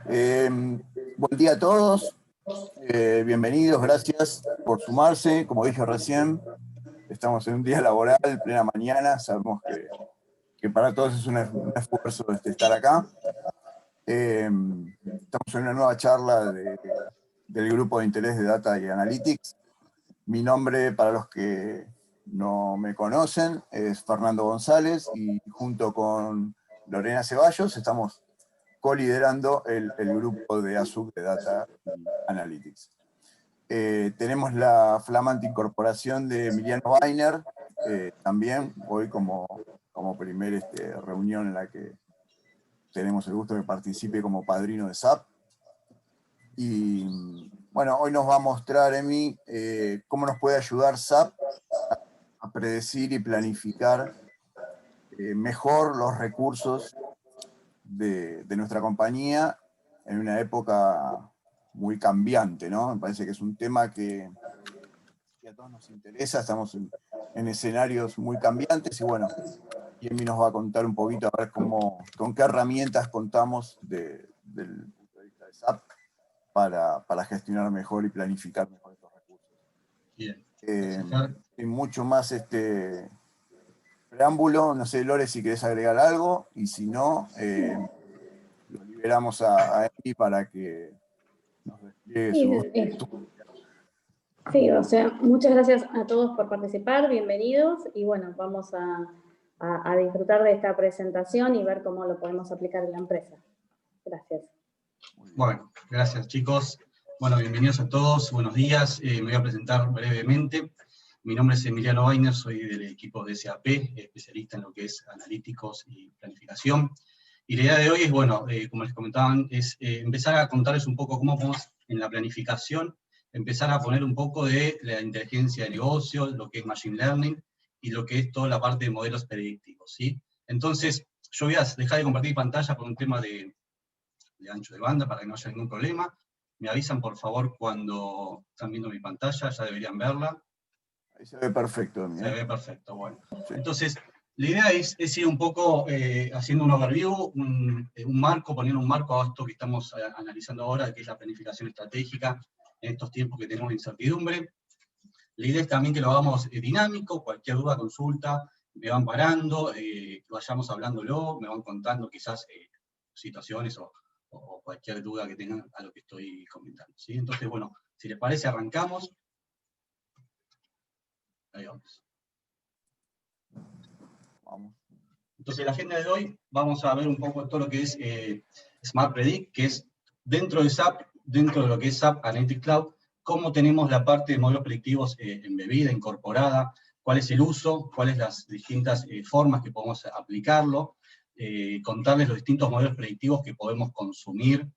Buen día a todos, bienvenidos, gracias por sumarse. Como dije recién, estamos en un día laboral, plena mañana, sabemos que para todos es un esfuerzo estar acá. Estamos en una nueva charla del grupo de interés de Data y Analytics. Mi nombre, para los que no me conocen, es Fernando González y junto con Lorena Ceballos estamos co-liderando el grupo de ASUC de Data Analytics. Tenemos la flamante incorporación de Emiliano Weiner, también hoy como primer reunión en la que tenemos el gusto de que participe como padrino de SAP. Y bueno, hoy nos va a mostrar, Emi, cómo nos puede ayudar SAP a predecir y planificar mejor los recursos de nuestra compañía en una época muy cambiante, ¿no? Me parece que es un tema que a todos nos interesa, estamos en escenarios muy cambiantes y bueno, Emi nos va a contar un poquito a ver con qué herramientas contamos del punto de vista de SAP para gestionar mejor y planificar mejor estos recursos. Bien. Sin mucho más preámbulo, no sé, Lore, si querés agregar algo, y si no, lo liberamos a Emi para que nos despliegue su... Sí, o sea, muchas gracias a todos por participar, bienvenidos, y bueno, vamos a disfrutar de esta presentación y ver cómo lo podemos aplicar en la empresa. Gracias. Bueno, gracias chicos. Bueno, bienvenidos a todos, buenos días. Me voy a presentar brevemente. Mi nombre es Emiliano Weiner, soy del equipo de SAP, especialista en lo que es analíticos y planificación. Y la idea de hoy es, bueno, como les comentaban, es empezar a contarles un poco cómo podemos en la planificación empezar a poner un poco de la inteligencia de negocios, lo que es machine learning, y lo que es toda la parte de modelos predictivos, ¿sí? Entonces, yo voy a dejar de compartir pantalla por un tema de ancho de banda, para que no haya ningún problema. Me avisan, por favor, cuando están viendo mi pantalla, ya deberían verla. Ahí se ve perfecto. Se ve perfecto, bueno. Sí. Entonces, la idea es ir un poco haciendo un overview, un marco, poniendo un marco a esto que estamos analizando ahora, que es la planificación estratégica en estos tiempos que tenemos de incertidumbre. La idea es también que lo hagamos dinámico, cualquier duda, consulta, me van parando, vayamos hablándolo, me van contando quizás situaciones o cualquier duda que tengan a lo que estoy comentando, ¿sí? Entonces, bueno, si les parece, arrancamos. Ahí vamos. Entonces, la agenda de hoy, vamos a ver un poco todo lo que es Smart Predict, que es dentro de SAP, dentro de lo que es SAP Analytics Cloud, cómo tenemos la parte de modelos predictivos embebida, incorporada, cuál es el uso, cuáles las distintas formas que podemos aplicarlo, contarles los distintos modelos predictivos que podemos consumir,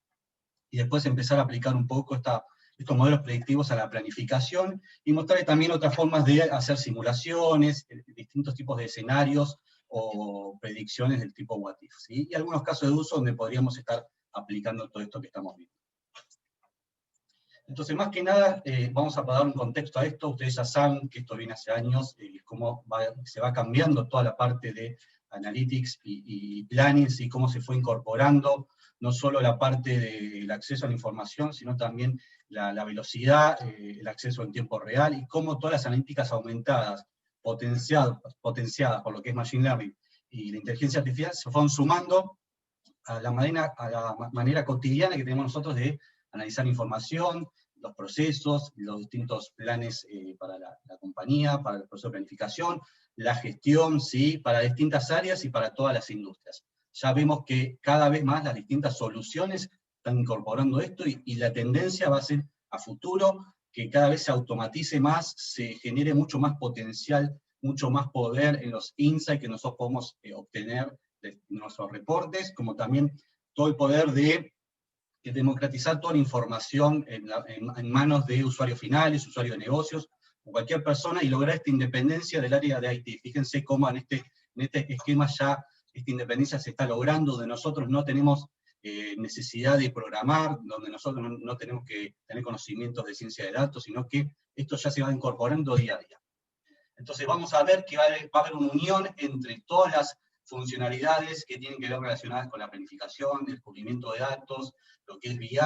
y después empezar a aplicar un poco estos modelos predictivos a la planificación, y mostrarles también otras formas de hacer simulaciones, distintos tipos de escenarios, o predicciones del tipo what if, ¿sí? Y algunos casos de uso donde podríamos estar aplicando todo esto que estamos viendo. Entonces, más que nada, vamos a dar un contexto a esto. Ustedes ya saben que esto viene hace años, cómo se va cambiando toda la parte de analytics y planning, y cómo se fue incorporando no solo la parte del acceso a la información, sino también la velocidad, el acceso en tiempo real, y cómo todas las analíticas aumentadas, potenciadas por lo que es Machine Learning y la inteligencia artificial, se fueron sumando a la manera cotidiana que tenemos nosotros de analizar información, los procesos, los distintos planes para la compañía, para el proceso de planificación, la gestión, ¿sí? Para distintas áreas y para todas las industrias. Ya vemos que cada vez más las distintas soluciones están incorporando esto, y la tendencia va a ser a futuro que cada vez se automatice más, se genere mucho más potencial, mucho más poder en los insights que nosotros podemos obtener de nuestros reportes, como también todo el poder de democratizar toda la información en manos de usuarios finales, usuarios de negocios, o cualquier persona, y lograr esta independencia del área de IT. Fíjense cómo en este esquema ya esta independencia se está logrando, donde nosotros no tenemos necesidad de programar, donde nosotros no tenemos que tener conocimientos de ciencia de datos, sino que esto ya se va incorporando día a día. Entonces vamos a ver que va a haber una unión entre todas las funcionalidades que tienen que ver relacionadas con la planificación, el descubrimiento de datos, lo que es BI,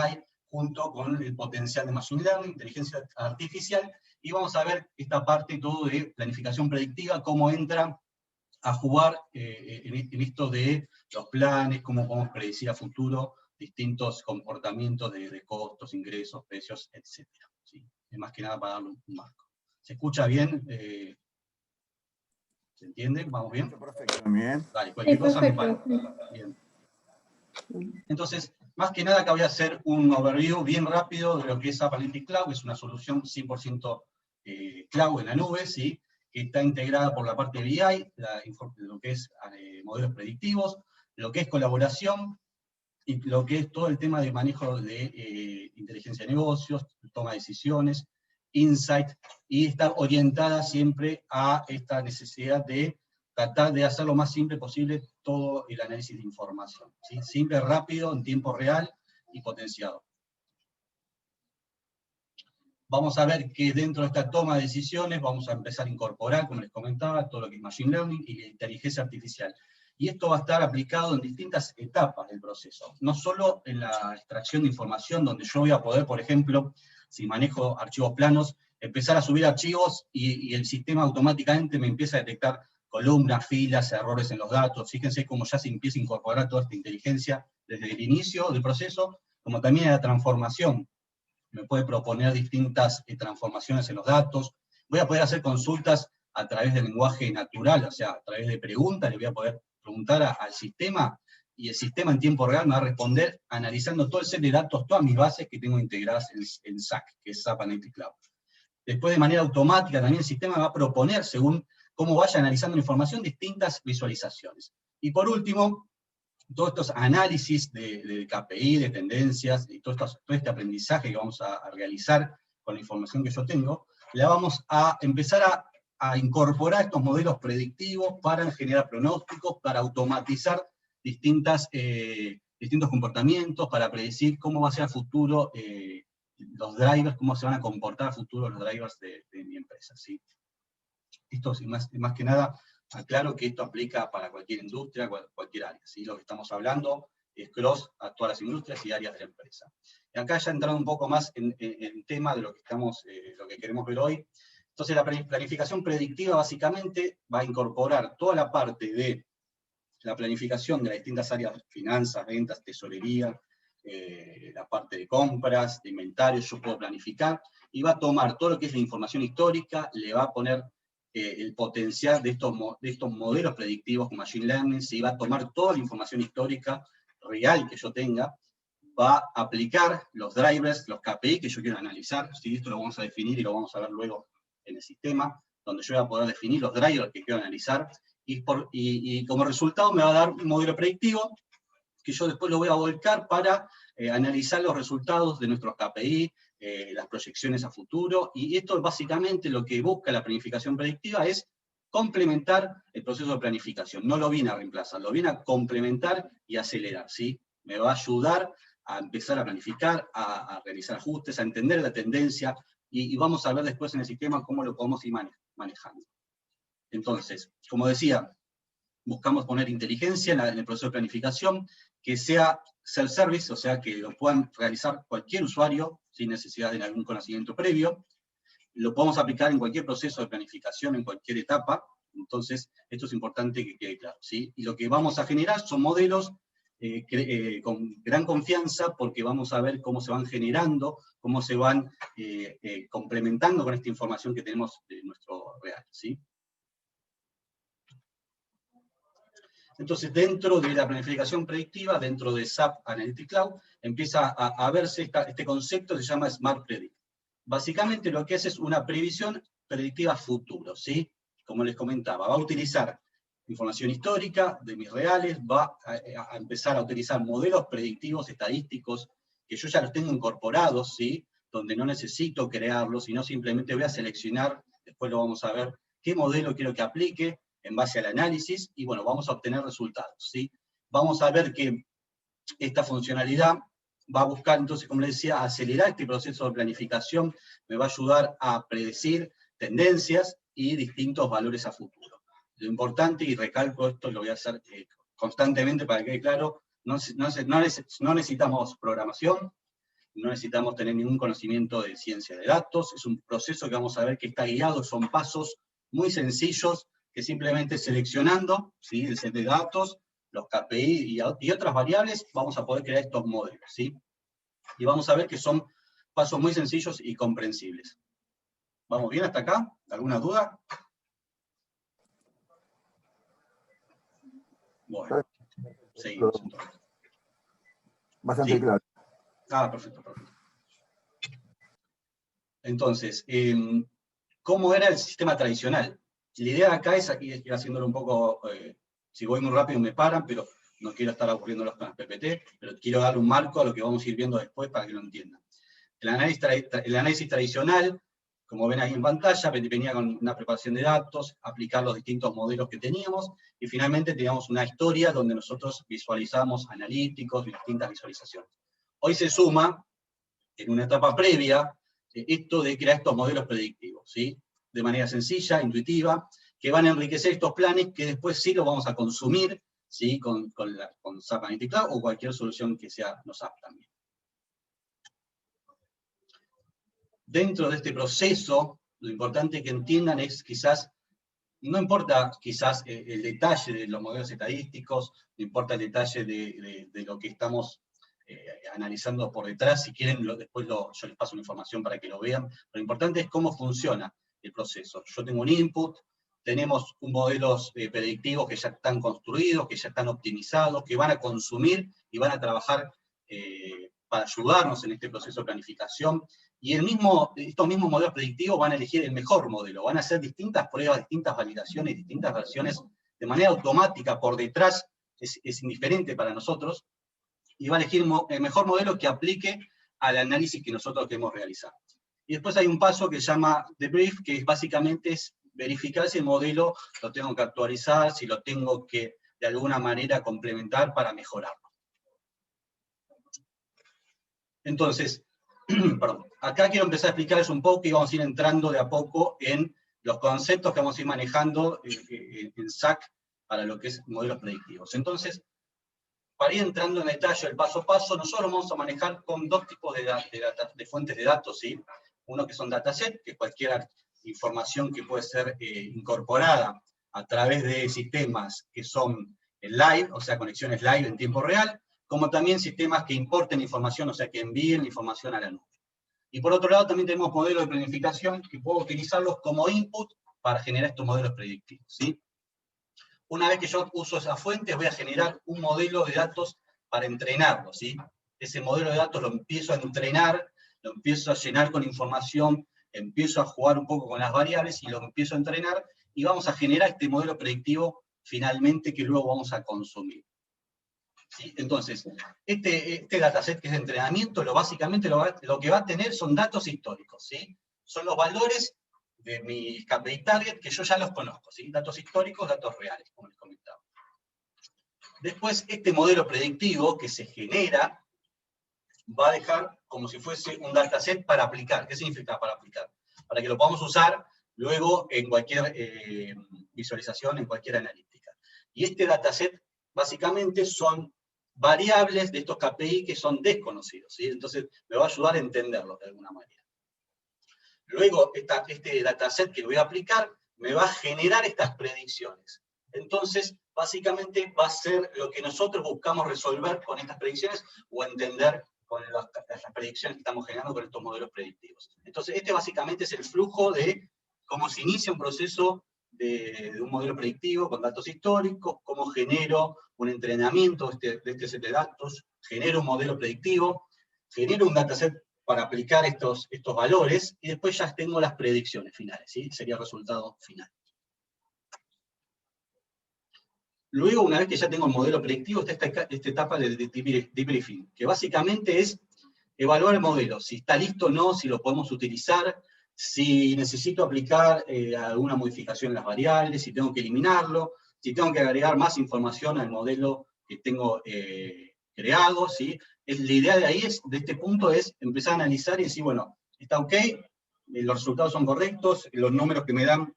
junto con el potencial de Machine Learning, inteligencia artificial, y vamos a ver esta parte todo de planificación predictiva, cómo entra a jugar en esto de los planes, cómo podemos predecir a futuro distintos comportamientos de costos, ingresos, precios, etc. ¿Sí? Es más que nada para darle un marco. ¿Se escucha bien? ¿Se entiende? ¿Vamos bien? Perfecto, bien. Vale, cualquier cosa me para. Perfecto. Bien. Entonces, más que nada acá voy a hacer un overview bien rápido de lo que es App Analytics Cloud, que es una solución 100% cloud en la nube, ¿sí? Que está integrada por la parte de BI, lo que es modelos predictivos, lo que es colaboración, y lo que es todo el tema de manejo de inteligencia de negocios, toma de decisiones, insight, y está orientada siempre a esta necesidad de tratar de hacer lo más simple posible todo el análisis de información. ¿Sí? Simple, rápido, en tiempo real y potenciado. Vamos a ver que dentro de esta toma de decisiones vamos a empezar a incorporar, como les comentaba, todo lo que es Machine Learning y inteligencia artificial. Y esto va a estar aplicado en distintas etapas del proceso. No solo en la extracción de información, donde yo voy a poder, por ejemplo, si manejo archivos planos, empezar a subir archivos y el sistema automáticamente me empieza a detectar columnas, filas, errores en los datos. Fíjense cómo ya se empieza a incorporar toda esta inteligencia desde el inicio del proceso, como también en la transformación. Me puede proponer distintas transformaciones en los datos. Voy a poder hacer consultas a través del lenguaje natural, o sea, a través de preguntas, le voy a poder preguntar al sistema, y el sistema en tiempo real me va a responder analizando todo el set de datos, todas mis bases que tengo integradas en SAC, que es SAP Analytics Cloud. Después, de manera automática, también el sistema va a proponer, según cómo vaya analizando la información, distintas visualizaciones. Y por último, todos estos análisis de KPI, de tendencias, y todo este aprendizaje que vamos a realizar con la información que yo tengo, la vamos a empezar a incorporar estos modelos predictivos para generar pronósticos, para automatizar distintos comportamientos, para predecir cómo va a ser a futuro los drivers, cómo se van a comportar a futuro los drivers de mi empresa. ¿Sí? Esto es más que nada, aclaro que esto aplica para cualquier industria, cualquier área. ¿Sí? Lo que estamos hablando es cross a todas las industrias y áreas de la empresa. Y acá ya entrando un poco más en tema de lo que queremos ver hoy. Entonces la planificación predictiva básicamente va a incorporar toda la parte de la planificación de las distintas áreas, finanzas, ventas, tesorería, la parte de compras, de inventario, yo puedo planificar, y va a tomar todo lo que es la información histórica, le va a poner el potencial de estos modelos predictivos con Machine Learning, se va a tomar toda la información histórica real que yo tenga, va a aplicar los drivers, los KPI que yo quiero analizar, ¿sí? Esto lo vamos a definir y lo vamos a ver luego en el sistema, donde yo voy a poder definir los drivers que quiero analizar, y como resultado me va a dar un modelo predictivo, que yo después lo voy a volcar para analizar los resultados de nuestros KPI, las proyecciones a futuro, y esto básicamente lo que busca la planificación predictiva es complementar el proceso de planificación. No lo viene a reemplazar, lo viene a complementar y acelerar, ¿sí? Me va a ayudar a empezar a planificar, a realizar ajustes, a entender la tendencia, y vamos a ver después en el sistema cómo lo podemos ir manejando. Entonces, como decía, buscamos poner inteligencia en el proceso de planificación, que sea self-service, o sea, que lo puedan realizar cualquier usuario sin necesidad de algún conocimiento previo. Lo podemos aplicar en cualquier proceso de planificación, en cualquier etapa. Entonces, esto es importante que quede claro, ¿sí? Y lo que vamos a generar son modelos con gran confianza, porque vamos a ver cómo se van generando, cómo se van complementando con esta información que tenemos de nuestro real, ¿sí? Entonces, dentro de la planificación predictiva, dentro de SAP Analytics Cloud, empieza a verse este concepto que se llama Smart Predict. Básicamente lo que hace es una previsión predictiva futuro, ¿sí? Como les comentaba, va a utilizar información histórica de mis reales, va a empezar a utilizar modelos predictivos estadísticos que yo ya los tengo incorporados, ¿sí? Donde no necesito crearlos, sino simplemente voy a seleccionar, después lo vamos a ver, qué modelo quiero que aplique en base al análisis, y bueno, vamos a obtener resultados, ¿sí? Vamos a ver que esta funcionalidad va a buscar, entonces, como les decía, acelerar este proceso de planificación, me va a ayudar a predecir tendencias y distintos valores a futuro. Lo importante, y recalco esto, lo voy a hacer constantemente para que quede claro, no necesitamos programación, no necesitamos tener ningún conocimiento de ciencia de datos, es un proceso que vamos a ver que está guiado, son pasos muy sencillos, que simplemente seleccionando, ¿sí?, el set de datos, los KPI y otras variables, vamos a poder crear estos modelos, ¿sí? Y vamos a ver que son pasos muy sencillos y comprensibles. ¿Vamos bien hasta acá? ¿Alguna duda? Bueno, seguimos entonces. Bastante ¿Sí? claro. Ah, perfecto, perfecto. Entonces, ¿cómo era el sistema tradicional? La idea acá es, aquí estoy haciéndolo un poco, si voy muy rápido me paran, pero no quiero estar aburriéndolos con las PPT, pero quiero darle un marco a lo que vamos a ir viendo después para que lo entiendan. El análisis tradicional, como ven ahí en pantalla, venía con una preparación de datos, aplicar los distintos modelos que teníamos, y finalmente teníamos una historia donde nosotros visualizamos analíticos y distintas visualizaciones. Hoy se suma, en una etapa previa, esto de crear estos modelos predictivos, ¿sí? De manera sencilla, intuitiva, que van a enriquecer estos planes que después sí los vamos a consumir, ¿sí?, con SAP Analytics Cloud o cualquier solución que sea los SAP también. Dentro de este proceso, lo importante que entiendan es quizás, no importa quizás el detalle de los modelos estadísticos, no importa el detalle de lo que estamos analizando por detrás, si quieren después yo les paso la información para que lo vean, lo importante es cómo funciona el proceso. Yo tengo un input, tenemos modelos predictivos que ya están construidos, que ya están optimizados, que van a consumir y van a trabajar para ayudarnos en este proceso de planificación, y estos mismos modelos predictivos van a elegir el mejor modelo, van a hacer distintas pruebas, distintas validaciones, distintas versiones, de manera automática por detrás, es indiferente para nosotros, y va a elegir el mejor modelo que aplique al análisis que nosotros queremos realizar. Y después hay un paso que se llama debrief, que básicamente es verificar si el modelo lo tengo que actualizar, si lo tengo que de alguna manera complementar para mejorarlo. Entonces, perdón, acá quiero empezar a explicarles un poco y vamos a ir entrando de a poco en los conceptos que vamos a ir manejando en SAC para lo que es modelos predictivos. Entonces, para ir entrando en detalle el paso a paso, nosotros vamos a manejar con dos tipos de fuentes de datos, ¿sí? Uno que son datasets, que es cualquier información que puede ser incorporada a través de sistemas que son live, o sea, conexiones live en tiempo real, como también sistemas que importen información, o sea, que envíen información a la nube. Y por otro lado también tenemos modelos de planificación que puedo utilizarlos como input para generar estos modelos predictivos, ¿sí? Una vez que yo uso esas fuentes, voy a generar un modelo de datos para entrenarlo, ¿sí? Ese modelo de datos lo empiezo a entrenar, lo empiezo a llenar con información, empiezo a jugar un poco con las variables y lo empiezo a entrenar, y vamos a generar este modelo predictivo finalmente que luego vamos a consumir. ¿Sí? Entonces, este dataset que es de entrenamiento, básicamente lo que va a tener son datos históricos, ¿sí? Son los valores de mis KPI target que yo ya los conozco, ¿sí? Datos históricos, datos reales, como les comentaba. Después, este modelo predictivo que se genera va a dejar como si fuese un dataset para aplicar. ¿Qué significa para aplicar? Para que lo podamos usar luego en cualquier visualización, en cualquier analítica. Y este dataset básicamente son variables de estos KPI que son desconocidos, ¿sí? Entonces me va a ayudar a entenderlo de alguna manera. Luego, este dataset que voy a aplicar me va a generar estas predicciones. Entonces, básicamente va a ser lo que nosotros buscamos resolver con estas predicciones o entender con las predicciones que estamos generando con estos modelos predictivos. Entonces, este básicamente es el flujo de cómo se inicia un proceso de un modelo predictivo con datos históricos, cómo genero un entrenamiento de este set de datos, genero un modelo predictivo, genero un dataset para aplicar estos valores, y después ya tengo las predicciones finales, ¿sí? Sería el resultado final. Luego, una vez que ya tengo el modelo predictivo, está esta etapa de debriefing, que básicamente es evaluar el modelo, si está listo o no, si lo podemos utilizar, si necesito aplicar alguna modificación en las variables, si tengo que eliminarlo, si tengo que agregar más información al modelo que tengo creado, ¿sí? La idea de ahí, de este punto, es empezar a analizar y decir, bueno, está ok, los resultados son correctos, los números que me dan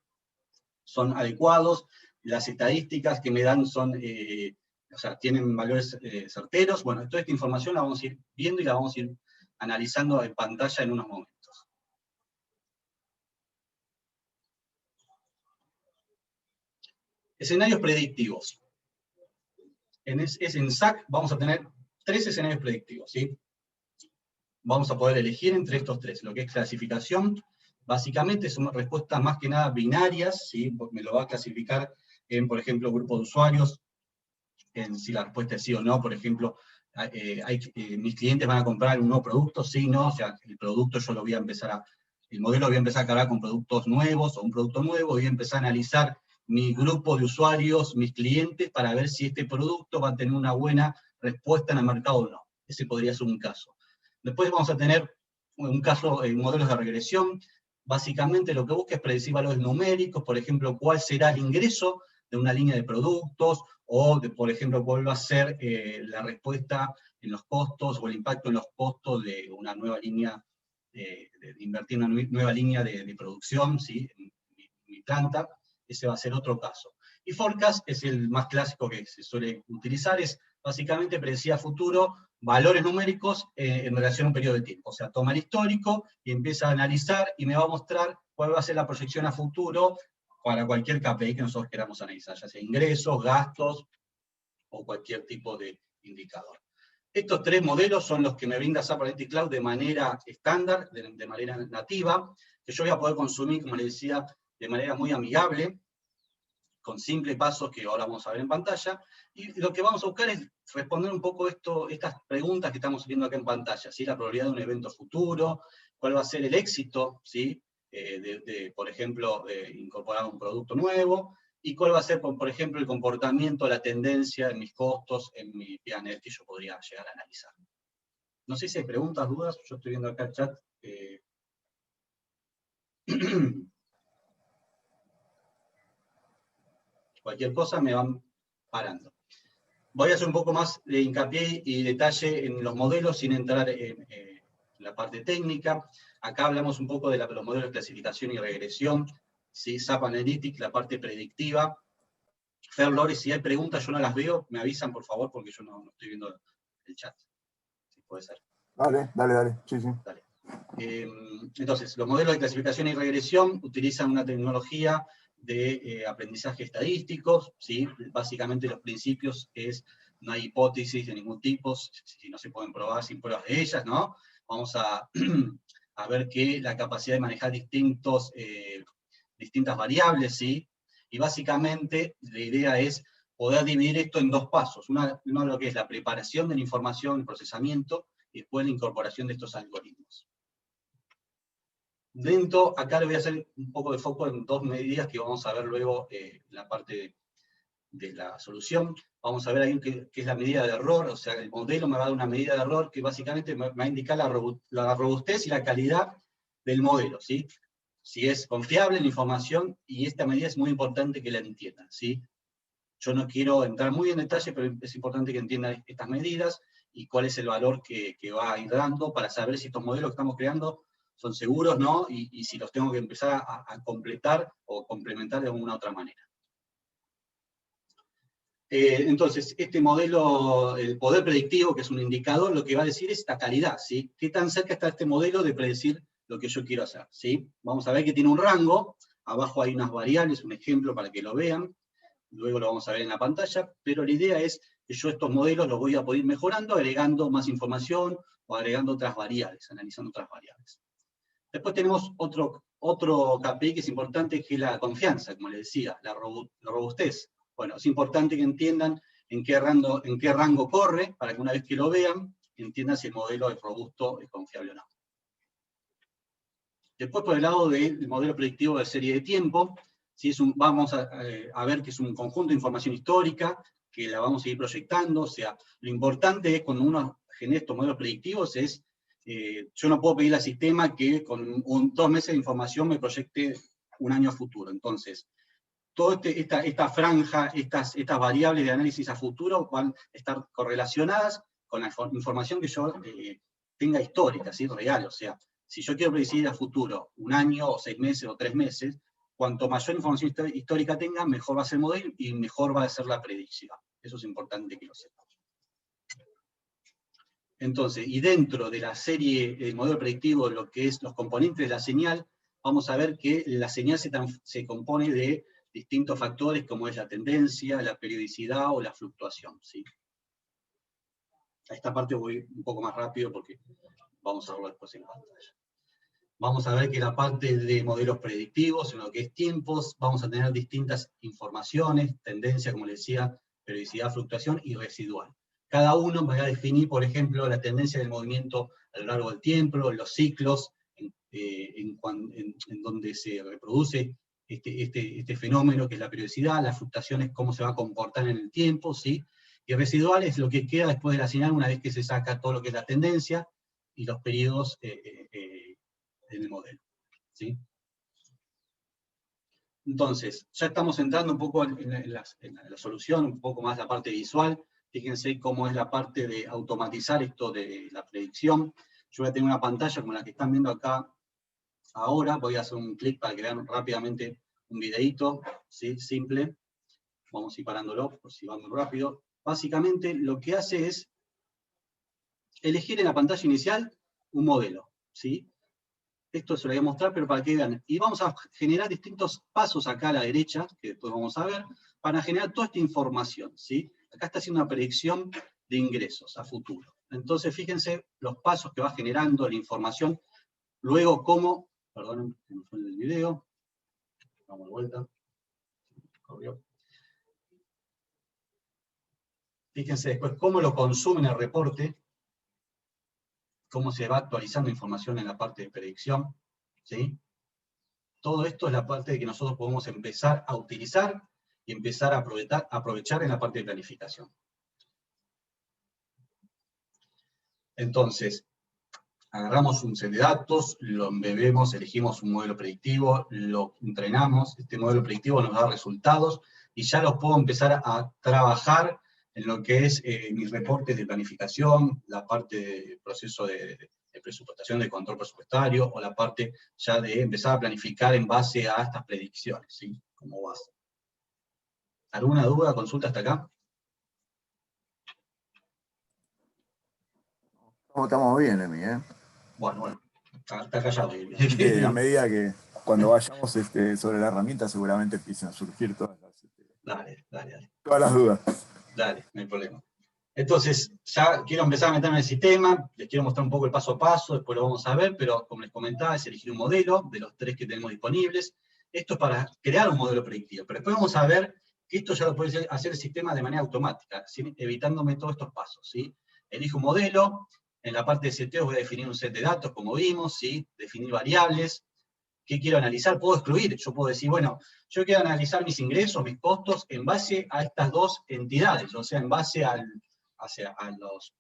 son adecuados, las estadísticas que me dan son, o sea, tienen valores certeros. Bueno, toda esta información la vamos a ir viendo y la vamos a ir analizando en pantalla en unos momentos. Escenarios predictivos. En SAC vamos a tener 3 escenarios predictivos, ¿sí? Vamos a poder elegir entre estos 3. Lo que es clasificación, básicamente son respuestas más que nada binarias, ¿sí? Me lo va a clasificar en, por ejemplo, grupo de usuarios, en si la respuesta es sí o no. Por ejemplo, mis clientes van a comprar un nuevo producto, sí, no, o sea, el producto yo lo voy a empezar el modelo lo voy a empezar a cargar con productos nuevos, o un producto nuevo, voy a empezar a analizar mi grupo de usuarios, mis clientes, para ver si este producto va a tener una buena respuesta en el mercado o no. Ese podría ser un caso. Después vamos a tener un caso, modelos de regresión. Básicamente lo que busca es predecir valores numéricos, por ejemplo, cuál será el ingreso de una línea de productos, o, por ejemplo, cuál va a ser la respuesta en los costos, o el impacto en los costos de una nueva línea, de invertir en una nueva línea de producción, ¿sí? En mi planta. Ese va a ser otro caso. Y forecast es el más clásico que se suele utilizar, es básicamente predecir a futuro valores numéricos en relación a un periodo de tiempo. O sea, toma el histórico y empieza a analizar y me va a mostrar cuál va a ser la proyección a futuro para cualquier KPI que nosotros queramos analizar, ya sea ingresos, gastos o cualquier tipo de indicador. Estos 3 modelos son los que me brinda SAP Analytics Cloud de manera estándar, de manera nativa, que yo voy a poder consumir, como les decía, de manera muy amigable, con simples pasos que ahora vamos a ver en pantalla, y lo que vamos a buscar es responder un poco estas preguntas que estamos viendo acá en pantalla, ¿sí? La probabilidad de un evento futuro, cuál va a ser el éxito, ¿sí? Por ejemplo, de incorporar un producto nuevo, y cuál va a ser, por ejemplo, el comportamiento, la tendencia en mis costos, en mi P&L que yo podría llegar a analizar. No sé si hay preguntas, dudas, yo estoy viendo acá el chat. Cualquier cosa me van parando. Voy a hacer un poco más de hincapié y detalle en los modelos sin entrar en la parte técnica. Acá hablamos un poco de los modelos de clasificación y regresión, ¿sí? SAP Analytics, la parte predictiva. Fer, Lore, si hay preguntas, yo no las veo, me avisan por favor, porque yo no estoy viendo el chat. Si puede ser. Dale. Sí. Dale. Entonces, los modelos de clasificación y regresión utilizan una tecnología de aprendizaje estadístico, ¿sí? Básicamente los principios es, no hay hipótesis de ningún tipo, si no se pueden probar sin pruebas de ellas, ¿no? Vamos a ver que la capacidad de manejar distintas variables, ¿sí? Y básicamente la idea es poder dividir esto en 2 pasos. Uno lo que es la preparación de la información, el procesamiento, y después la incorporación de estos algoritmos. Acá le voy a hacer un poco de foco en 2 medidas que vamos a ver luego en la parte de la solución. Vamos a ver ahí qué es la medida de error, o sea, el modelo me va a dar una medida de error que básicamente me va a indicar la robustez y la calidad del modelo, ¿sí? Si es confiable la información, y esta medida es muy importante que la entiendan, ¿sí? Yo no quiero entrar muy en detalle, pero es importante que entiendan estas medidas y cuál es el valor que va a ir dando para saber si estos modelos que estamos creando son seguros, ¿no? Y si los tengo que empezar a completar o complementar de alguna otra manera. Entonces, este modelo, el poder predictivo, que es un indicador, lo que va a decir es esta calidad, ¿sí? ¿Qué tan cerca está este modelo de predecir lo que yo quiero hacer? ¿Sí? Vamos a ver que tiene un rango, abajo hay unas variables, un ejemplo para que lo vean, luego lo vamos a ver en la pantalla, pero la idea es que yo estos modelos los voy a poder ir mejorando, agregando más información o agregando otras variables, analizando otras variables. Después tenemos otro KPI que es importante, que es la confianza, como les decía, la robustez. Bueno, es importante que entiendan en qué rango corre, para que una vez que lo vean, entiendan si el modelo es robusto, es confiable o no. Después, por el lado del modelo predictivo de serie de tiempo, si vamos a ver que es un conjunto de información histórica, que la vamos a ir proyectando. O sea, lo importante es cuando uno genera estos modelos predictivos es, yo no puedo pedirle al sistema que con 2 meses de información me proyecte un año a futuro. Entonces, toda esta franja, estas variables de análisis a futuro van a estar correlacionadas con la información que yo tenga histórica, ¿sí? Real. O sea, si yo quiero predecir a futuro un año, o 6 meses, o 3 meses, cuanto mayor información histórica tenga, mejor va a ser el modelo y mejor va a ser la predicción. Eso es importante que lo sepamos. Entonces, y dentro de la serie del modelo predictivo, lo que es los componentes de la señal, vamos a ver que la señal se compone de distintos factores, como es la tendencia, la periodicidad o la fluctuación, ¿sí? A esta parte voy un poco más rápido porque vamos a verlo después en pantalla. Vamos a ver que la parte de modelos predictivos, en lo que es tiempos, vamos a tener distintas informaciones, tendencia, como les decía, periodicidad, fluctuación y residual. Cada uno va a definir, por ejemplo, la tendencia del movimiento a lo largo del tiempo, los ciclos, en donde se reproduce este fenómeno que es la periodicidad, la fluctuación es cómo se va a comportar en el tiempo, ¿sí? Y residual es lo que queda después de la señal una vez que se saca todo lo que es la tendencia y los periodos en el modelo, ¿sí? Entonces, ya estamos entrando un poco en la solución, un poco más la parte visual. Fíjense cómo es la parte de automatizar esto de la predicción. Yo voy a tener una pantalla como la que están viendo acá ahora. Voy a hacer un clic para que vean rápidamente un videíto, ¿sí? Simple. Vamos a ir parándolo, por si va muy rápido. Básicamente, lo que hace es elegir en la pantalla inicial un modelo, ¿sí? Esto se lo voy a mostrar, pero para que vean. Y vamos a generar distintos pasos acá a la derecha, que después vamos a ver, para generar toda esta información, ¿sí? Acá está haciendo una predicción de ingresos a futuro. Entonces, fíjense los pasos que va generando, la información, luego cómo, perdón, que me fue el video, vamos de vuelta, corrió. Fíjense después cómo lo consume en el reporte, cómo se va actualizando información en la parte de predicción, ¿sí? Todo esto es la parte de que nosotros podemos empezar a utilizar y empezar a aprovechar en la parte de planificación. Entonces, agarramos un set de datos, lo embebemos, elegimos un modelo predictivo, lo entrenamos, este modelo predictivo nos da resultados, y ya los puedo empezar a trabajar en lo que es mis reportes de planificación, la parte de proceso de presupuestación, de control presupuestario, o la parte ya de empezar a planificar en base a estas predicciones, ¿sí? Como base. ¿Alguna duda, consulta hasta acá? Estamos bien, Emi, ¿eh? Bueno, está callado. A medida que cuando vayamos sobre la herramienta seguramente empiecen a surgir todas las dudas. Dale, no hay problema. Entonces, ya quiero empezar a meterme en el sistema, les quiero mostrar un poco el paso a paso, después lo vamos a ver, pero como les comentaba, es elegir un modelo de los 3 que tenemos disponibles. Esto es para crear un modelo predictivo, pero después vamos a ver que esto ya lo puede hacer el sistema de manera automática, ¿sí? Evitándome todos estos pasos, ¿sí? Elijo un modelo, en la parte de seteo voy a definir un set de datos, como vimos, ¿sí? Definir variables. ¿Qué quiero analizar? Puedo excluir, yo puedo decir, bueno, yo quiero analizar mis ingresos, mis costos, en base a estas dos entidades, o sea, en base a los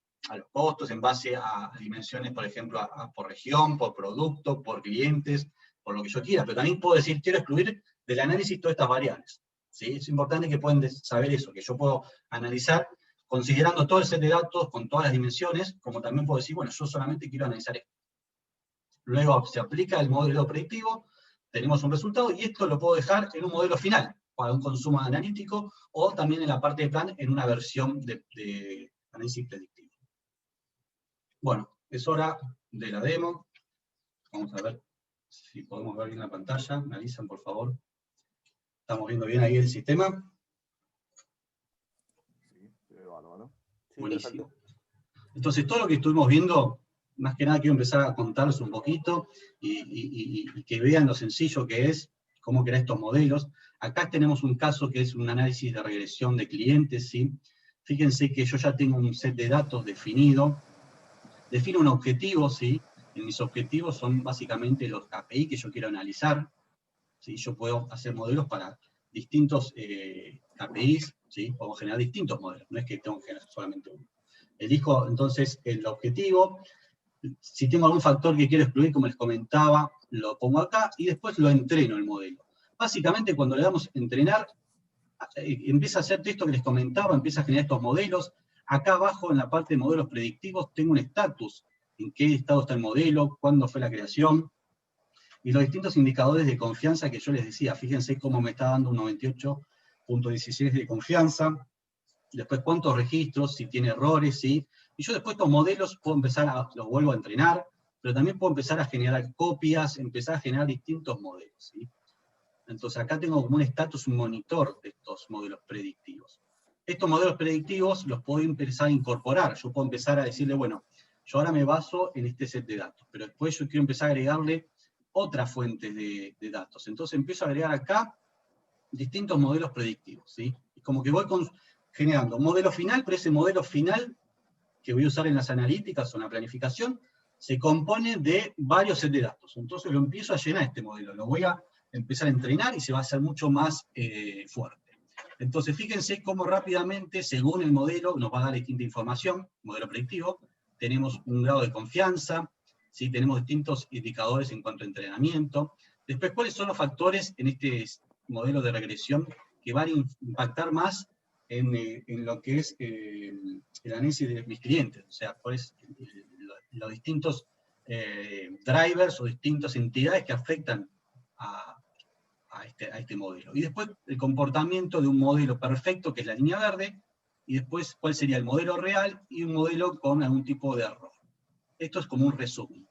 costos, en base a dimensiones, por ejemplo, por región, por producto, por clientes, por lo que yo quiera, pero también puedo decir, quiero excluir del análisis todas estas variables, ¿sí? Es importante que puedan saber eso, que yo puedo analizar considerando todo el set de datos, con todas las dimensiones, como también puedo decir, bueno, yo solamente quiero analizar esto. Luego se aplica el modelo predictivo, tenemos un resultado, y esto lo puedo dejar en un modelo final, para un consumo analítico, o también en la parte de plan, en una versión de análisis predictivo. Bueno, es hora de la demo. Vamos a ver si podemos ver bien la pantalla. Me avisan, por favor. ¿Estamos viendo bien ahí el sistema? Sí, se ve bárbaro. Buenísimo. Entonces, todo lo que estuvimos viendo, más que nada quiero empezar a contarles un poquito y que vean lo sencillo que es, cómo crear estos modelos. Acá tenemos un caso que es un análisis de regresión de clientes, ¿sí? Fíjense que yo ya tengo un set de datos definido, defino un objetivo, ¿sí? Y mis objetivos son básicamente los KPI que yo quiero analizar, ¿sí? Yo puedo hacer modelos para distintos KPIs, ¿sí? Puedo generar distintos modelos, no es que tengo que generar solamente uno. Elijo entonces el objetivo. Si tengo algún factor que quiero excluir, como les comentaba, lo pongo acá y después lo entreno el modelo. Básicamente, cuando le damos entrenar, empieza a hacer esto que les comentaba, empieza a generar estos modelos. Acá abajo, en la parte de modelos predictivos, tengo un estatus. En qué estado está el modelo, cuándo fue la creación. Y los distintos indicadores de confianza que yo les decía, fíjense cómo me está dando un 98.16 de confianza, después cuántos registros, si tiene errores, ¿sí? Y yo después estos modelos puedo empezar los vuelvo a entrenar, pero también puedo empezar a generar copias, empezar a generar distintos modelos, ¿sí? Entonces acá tengo como un status, un monitor de estos modelos predictivos. Estos modelos predictivos los puedo empezar a incorporar, yo puedo empezar a decirle, bueno, yo ahora me baso en este set de datos, pero después yo quiero empezar a agregarle otras fuentes de datos. Entonces empiezo a agregar acá distintos modelos predictivos, ¿sí? Es como que voy generando un modelo final, pero ese modelo final que voy a usar en las analíticas o en la planificación, se compone de varios sets de datos. Entonces lo empiezo a llenar este modelo, lo voy a empezar a entrenar y se va a hacer mucho más fuerte. Entonces fíjense cómo rápidamente, según el modelo, nos va a dar distinta información, modelo predictivo, tenemos un grado de confianza, ¿sí? Tenemos distintos indicadores en cuanto a entrenamiento. Después, ¿cuáles son los factores en este modelo de regresión que van a impactar más en lo que es el análisis de mis clientes? O sea, cuáles los distintos drivers o distintas entidades que afectan a este modelo. Y después el comportamiento de un modelo perfecto, que es la línea verde, y después cuál sería el modelo real y un modelo con algún tipo de error. Esto es como un resumen.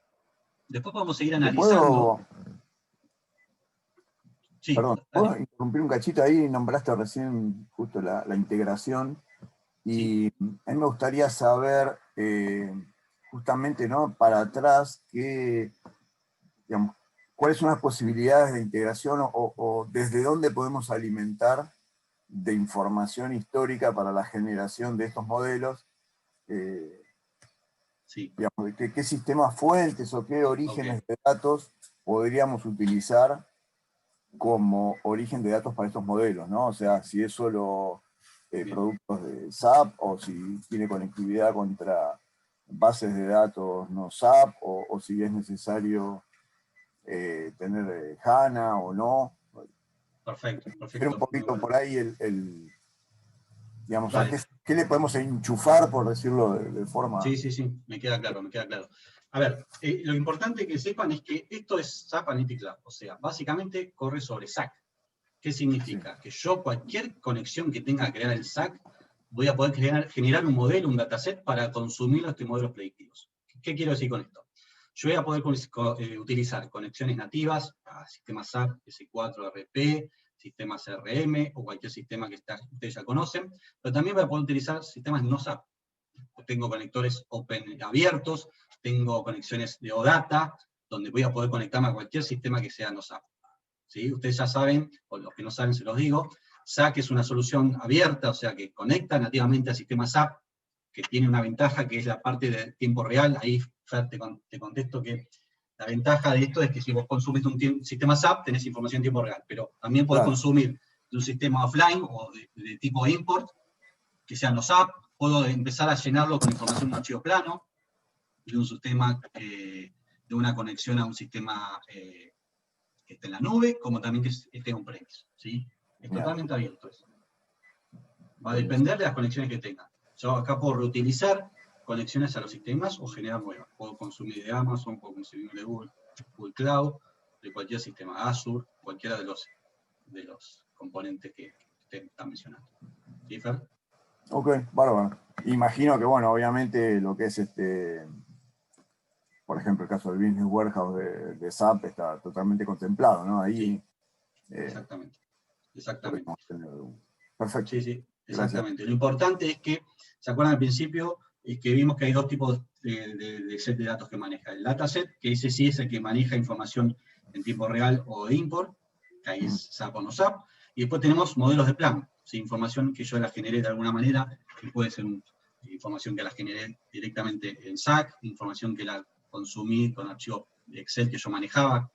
Después podemos seguir analizando. Sí, perdón, ¿puedo interrumpir un cachito ahí? Nombraste recién justo la integración, y sí. a mí me gustaría saber, justamente, ¿no?, para atrás, digamos, cuáles son las posibilidades de integración o desde dónde podemos alimentar de información histórica para la generación de estos modelos. Sí. Digamos, ¿qué sistemas fuentes o qué orígenes de datos podríamos utilizar como origen de datos para estos modelos, ¿no? O sea, si es solo productos de SAP, o si tiene conectividad contra bases de datos no SAP, o si es necesario tener HANA o no. Perfecto, Ver perfecto. un poquito por ahí digamos, Vale. ¿qué le podemos enchufar, por decirlo de forma? Sí, sí, sí, me queda claro, me queda claro. A ver, lo importante que sepan es que esto es SAP Analytics Lab, o sea, básicamente corre sobre SAC. ¿Qué significa? Sí. Que yo cualquier conexión que tenga que crear el SAC, voy a poder generar un modelo, un dataset para consumir estos modelos predictivos. ¿Qué quiero decir con esto? Yo voy a poder utilizar conexiones nativas a sistemas SAP, S4, RP, sistemas CRM o cualquier sistema que ustedes ya conocen, pero también voy a poder utilizar sistemas no SAP. Tengo conectores open abiertos, tengo conexiones de OData, donde voy a poder conectarme a cualquier sistema que sea no SAP. ¿Sí? Ustedes ya saben, o los que no saben se los digo, SAC es una solución abierta, o sea que conecta nativamente al sistema SAP, que tiene una ventaja que es la parte de tiempo real. Ahí, Fer, te contesto que la ventaja de esto es que si vos consumes un sistema SAP, tenés información en tiempo real, pero también podés consumir de un sistema offline o de tipo import, que sea no SAP. Puedo empezar a llenarlo con información en un archivo plano, de un sistema, de una conexión a un sistema que esté en la nube, como también que esté on-premise, ¿sí? Es totalmente abierto eso. Va a depender de las conexiones que tengan. Yo acá puedo reutilizar conexiones a los sistemas o generar nuevas. Puedo consumir de Amazon, puedo consumir de Google Cloud, de cualquier sistema, Azure, cualquiera de los componentes que están mencionando. ¿Sí, Fer? Ok, bárbaro. Imagino que, bueno, obviamente lo que es por ejemplo, el caso del Business Warehouse de SAP está totalmente contemplado, ¿no? Ahí. Sí, exactamente. Exactamente. Perfecto. Sí, sí, exactamente. Gracias. Lo importante es que, ¿se acuerdan al principio? Es que vimos que hay dos tipos de set de datos que maneja. El dataset, que ese sí es el que maneja información en tiempo real o de import, que ahí es SAP o no SAP. Y después tenemos modelos de plan, ¿sí? Información que yo la generé de alguna manera, que puede ser información que la generé directamente en SAC, información que la consumí con archivos de Excel que yo manejaba,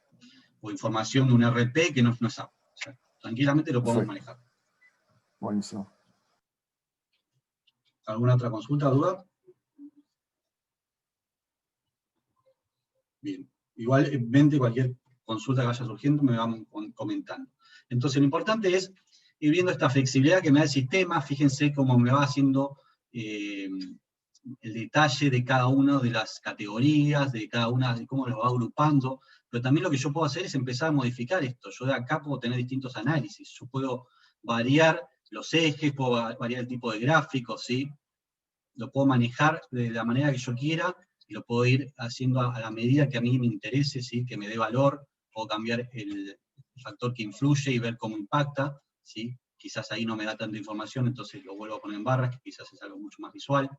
o información de un RP que no es SAP. O sea, tranquilamente lo podemos manejar. Buenísimo. ¿Alguna otra consulta o duda? Bien. Igualmente cualquier consulta que vaya surgiendo me van comentando. Entonces lo importante es ir viendo esta flexibilidad que me da el sistema. Fíjense cómo me va haciendo el detalle de cada una de las categorías, de cada una, de cómo lo va agrupando. pero también lo que yo puedo hacer es empezar a modificar esto. Yo de acá puedo tener distintos análisis, yo puedo variar los ejes, puedo variar el tipo de gráficos, ¿sí? Lo puedo manejar de la manera que yo quiera, y lo puedo ir haciendo a la medida que a mí me interese, ¿sí? Que me dé valor, puedo cambiar el factor que influye y ver cómo impacta, ¿sí? Quizás ahí no me da tanta información, entonces lo vuelvo a poner en barras, que quizás es algo mucho más visual.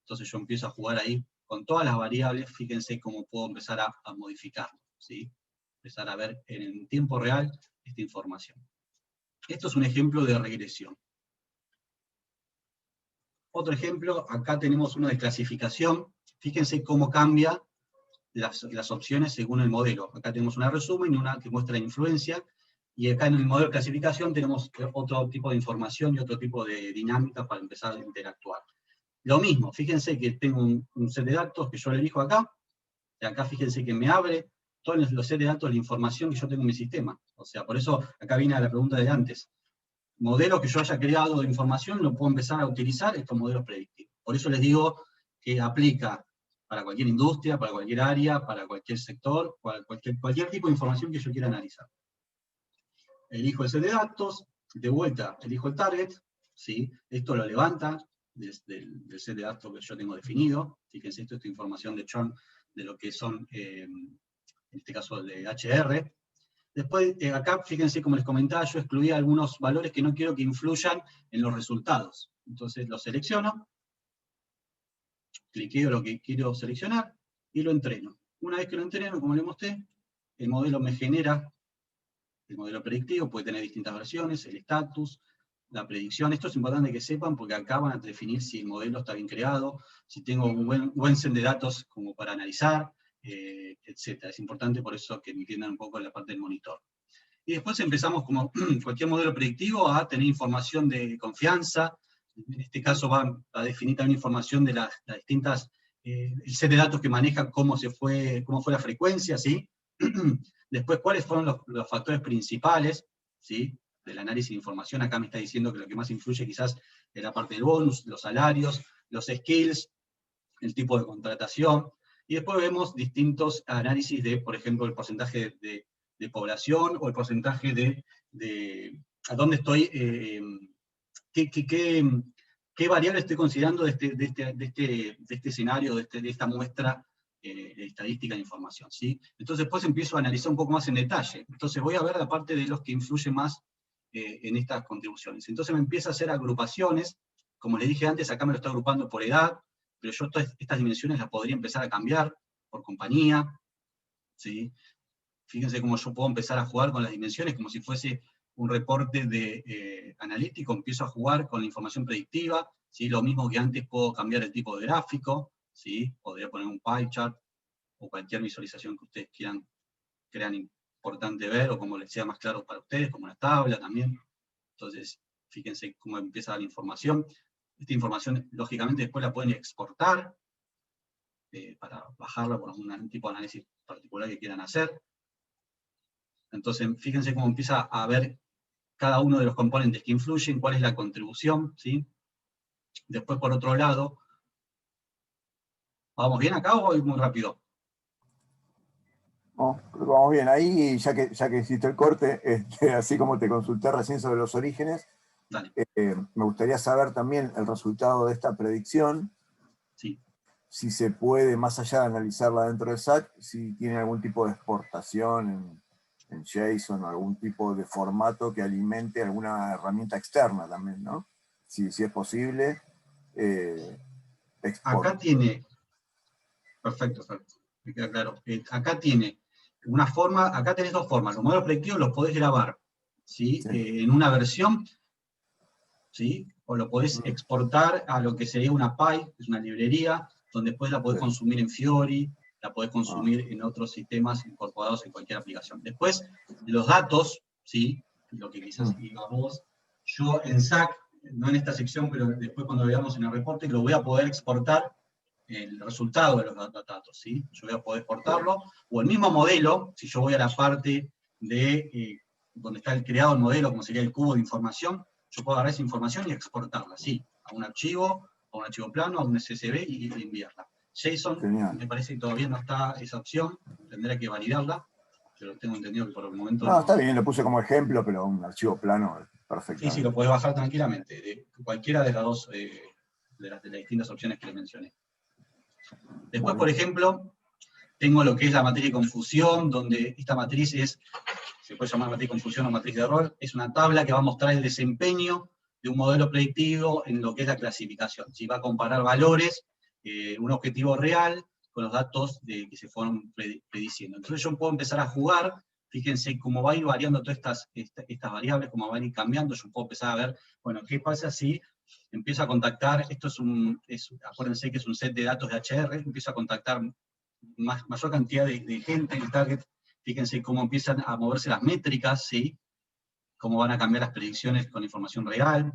Entonces yo empiezo a jugar ahí con todas las variables, fíjense cómo puedo empezar a modificarlo, ¿sí? Empezar a ver en tiempo real esta información. Esto es un ejemplo de regresión. Otro ejemplo, acá tenemos uno de clasificación. Fíjense cómo cambia las opciones según el modelo. Acá tenemos una resumen y una que muestra influencia, y acá en el modelo de clasificación tenemos otro tipo de información y otro tipo de dinámica para empezar a interactuar. Lo mismo, fíjense que tengo un set de datos que yo le elijo acá, y acá fíjense que me abre todos los set de datos, la información que yo tengo en mi sistema. O sea, por eso acá viene a la pregunta de antes. Modelos que yo haya creado de información lo puedo empezar a utilizar estos modelos predictivos. Por eso les digo que aplica para cualquier industria, para cualquier área, para cualquier sector, cualquier tipo de información que yo quiera analizar. Elijo el set de datos, de vuelta elijo el target, ¿sí? Esto lo levanta desde el set de datos que yo tengo definido. Fíjense, esto es información de churn de lo que son, en este caso de HR. Después, acá, fíjense, como les comentaba, yo excluí algunos valores que no quiero que influyan en los resultados. Entonces los selecciono, cliqueo lo que quiero seleccionar, y lo entreno. Una vez que lo entreno, como les mostré, el modelo me genera, el modelo predictivo puede tener distintas versiones, el estatus, la predicción. Esto es importante que sepan, porque acá van a definir si el modelo está bien creado, si tengo un buen set de datos como para analizar, etc. Es importante por eso que entiendan un poco la parte del monitor. Y después empezamos, como cualquier modelo predictivo, a tener información de confianza. En este caso va a definir también información de las distintas, el set de datos que maneja, cómo fue la frecuencia, ¿sí? Después, cuáles fueron los factores principales, ¿sí? Del análisis de información. Acá me está diciendo que lo que más influye quizás es la parte del bonus, los salarios, los skills, el tipo de contratación. Y después vemos distintos análisis de, por ejemplo, el porcentaje de población, o el porcentaje de a dónde estoy, qué variable estoy considerando de este escenario, de esta muestra estadística de información, ¿sí? Entonces después empiezo a analizar un poco más en detalle. Entonces voy a ver la parte de los que influyen más en estas contribuciones. Entonces me empieza a hacer agrupaciones. Como les dije antes, acá me lo está agrupando por edad, pero yo estas dimensiones las podría empezar a cambiar por compañía, ¿sí? Fíjense cómo yo puedo empezar a jugar con las dimensiones como si fuese un reporte analítico. Empiezo a jugar con la información predictiva, ¿sí? Lo mismo que antes, puedo cambiar el tipo de gráfico, ¿sí? Podría poner un pie chart, o cualquier visualización que ustedes crean importante ver, o como les sea más claro para ustedes, como una tabla también. Entonces, fíjense cómo empieza la información. Esta información, lógicamente, después la pueden exportar, para bajarla por un tipo de análisis particular que quieran hacer. Entonces, fíjense cómo empieza a ver cada uno de los componentes que influyen, cuál es la contribución, ¿sí? Después, por otro lado, ¿vamos bien acá o voy muy rápido? No, creo que vamos bien. Ahí, ya que hiciste el corte, así como te consulté recién sobre los orígenes, me gustaría saber también el resultado de esta predicción. Sí. Si se puede, más allá de analizarla dentro de SAC, si tiene algún tipo de exportación en JSON, o algún tipo de formato que alimente alguna herramienta externa también, ¿no? Si es posible. Acá tiene, perfecto, me queda claro. Acá tiene una forma, acá tenés dos formas. Los modelos predictivos los podés grabar, ¿sí? Sí. En una versión, ¿sí? O lo podés exportar a lo que sería una PI, es una librería, donde después la podés consumir en Fiori, la podés consumir en otros sistemas incorporados en cualquier aplicación. Después, los datos, ¿sí? Lo que quizás digas vos, yo en SAC, no en esta sección, pero después cuando veamos en el reporte, lo voy a poder exportar el resultado de los datos, ¿sí? Yo voy a poder exportarlo, o el mismo modelo, si yo voy a la parte de donde está el creado el modelo, como sería el cubo de información, yo puedo agarrar esa información y exportarla, ¿sí? A un archivo plano, a un SSB, y enviarla. JSON, me parece que todavía no está esa opción, tendré que validarla, pero tengo entendido que por el momento... No, está bien, lo puse como ejemplo, pero un archivo plano, perfecto. Sí, lo podés bajar tranquilamente, de cualquiera de las dos, de las distintas opciones que le mencioné. Después, por ejemplo, tengo lo que es la matriz de confusión, donde esta matriz se puede llamar matriz de confusión o matriz de error, es una tabla que va a mostrar el desempeño de un modelo predictivo en lo que es la clasificación. Si va a comparar valores, un objetivo real, con los datos que se fueron prediciendo. Entonces yo puedo empezar a jugar, fíjense cómo va a ir variando todas estas variables, cómo van a ir cambiando, yo puedo empezar a ver, bueno, ¿qué pasa si empiezo a contactar, esto acuérdense que es un set de datos de HR, empiezo a contactar mayor cantidad de gente en el target, fíjense cómo empiezan a moverse las métricas, ¿sí? Cómo van a cambiar las predicciones con información real,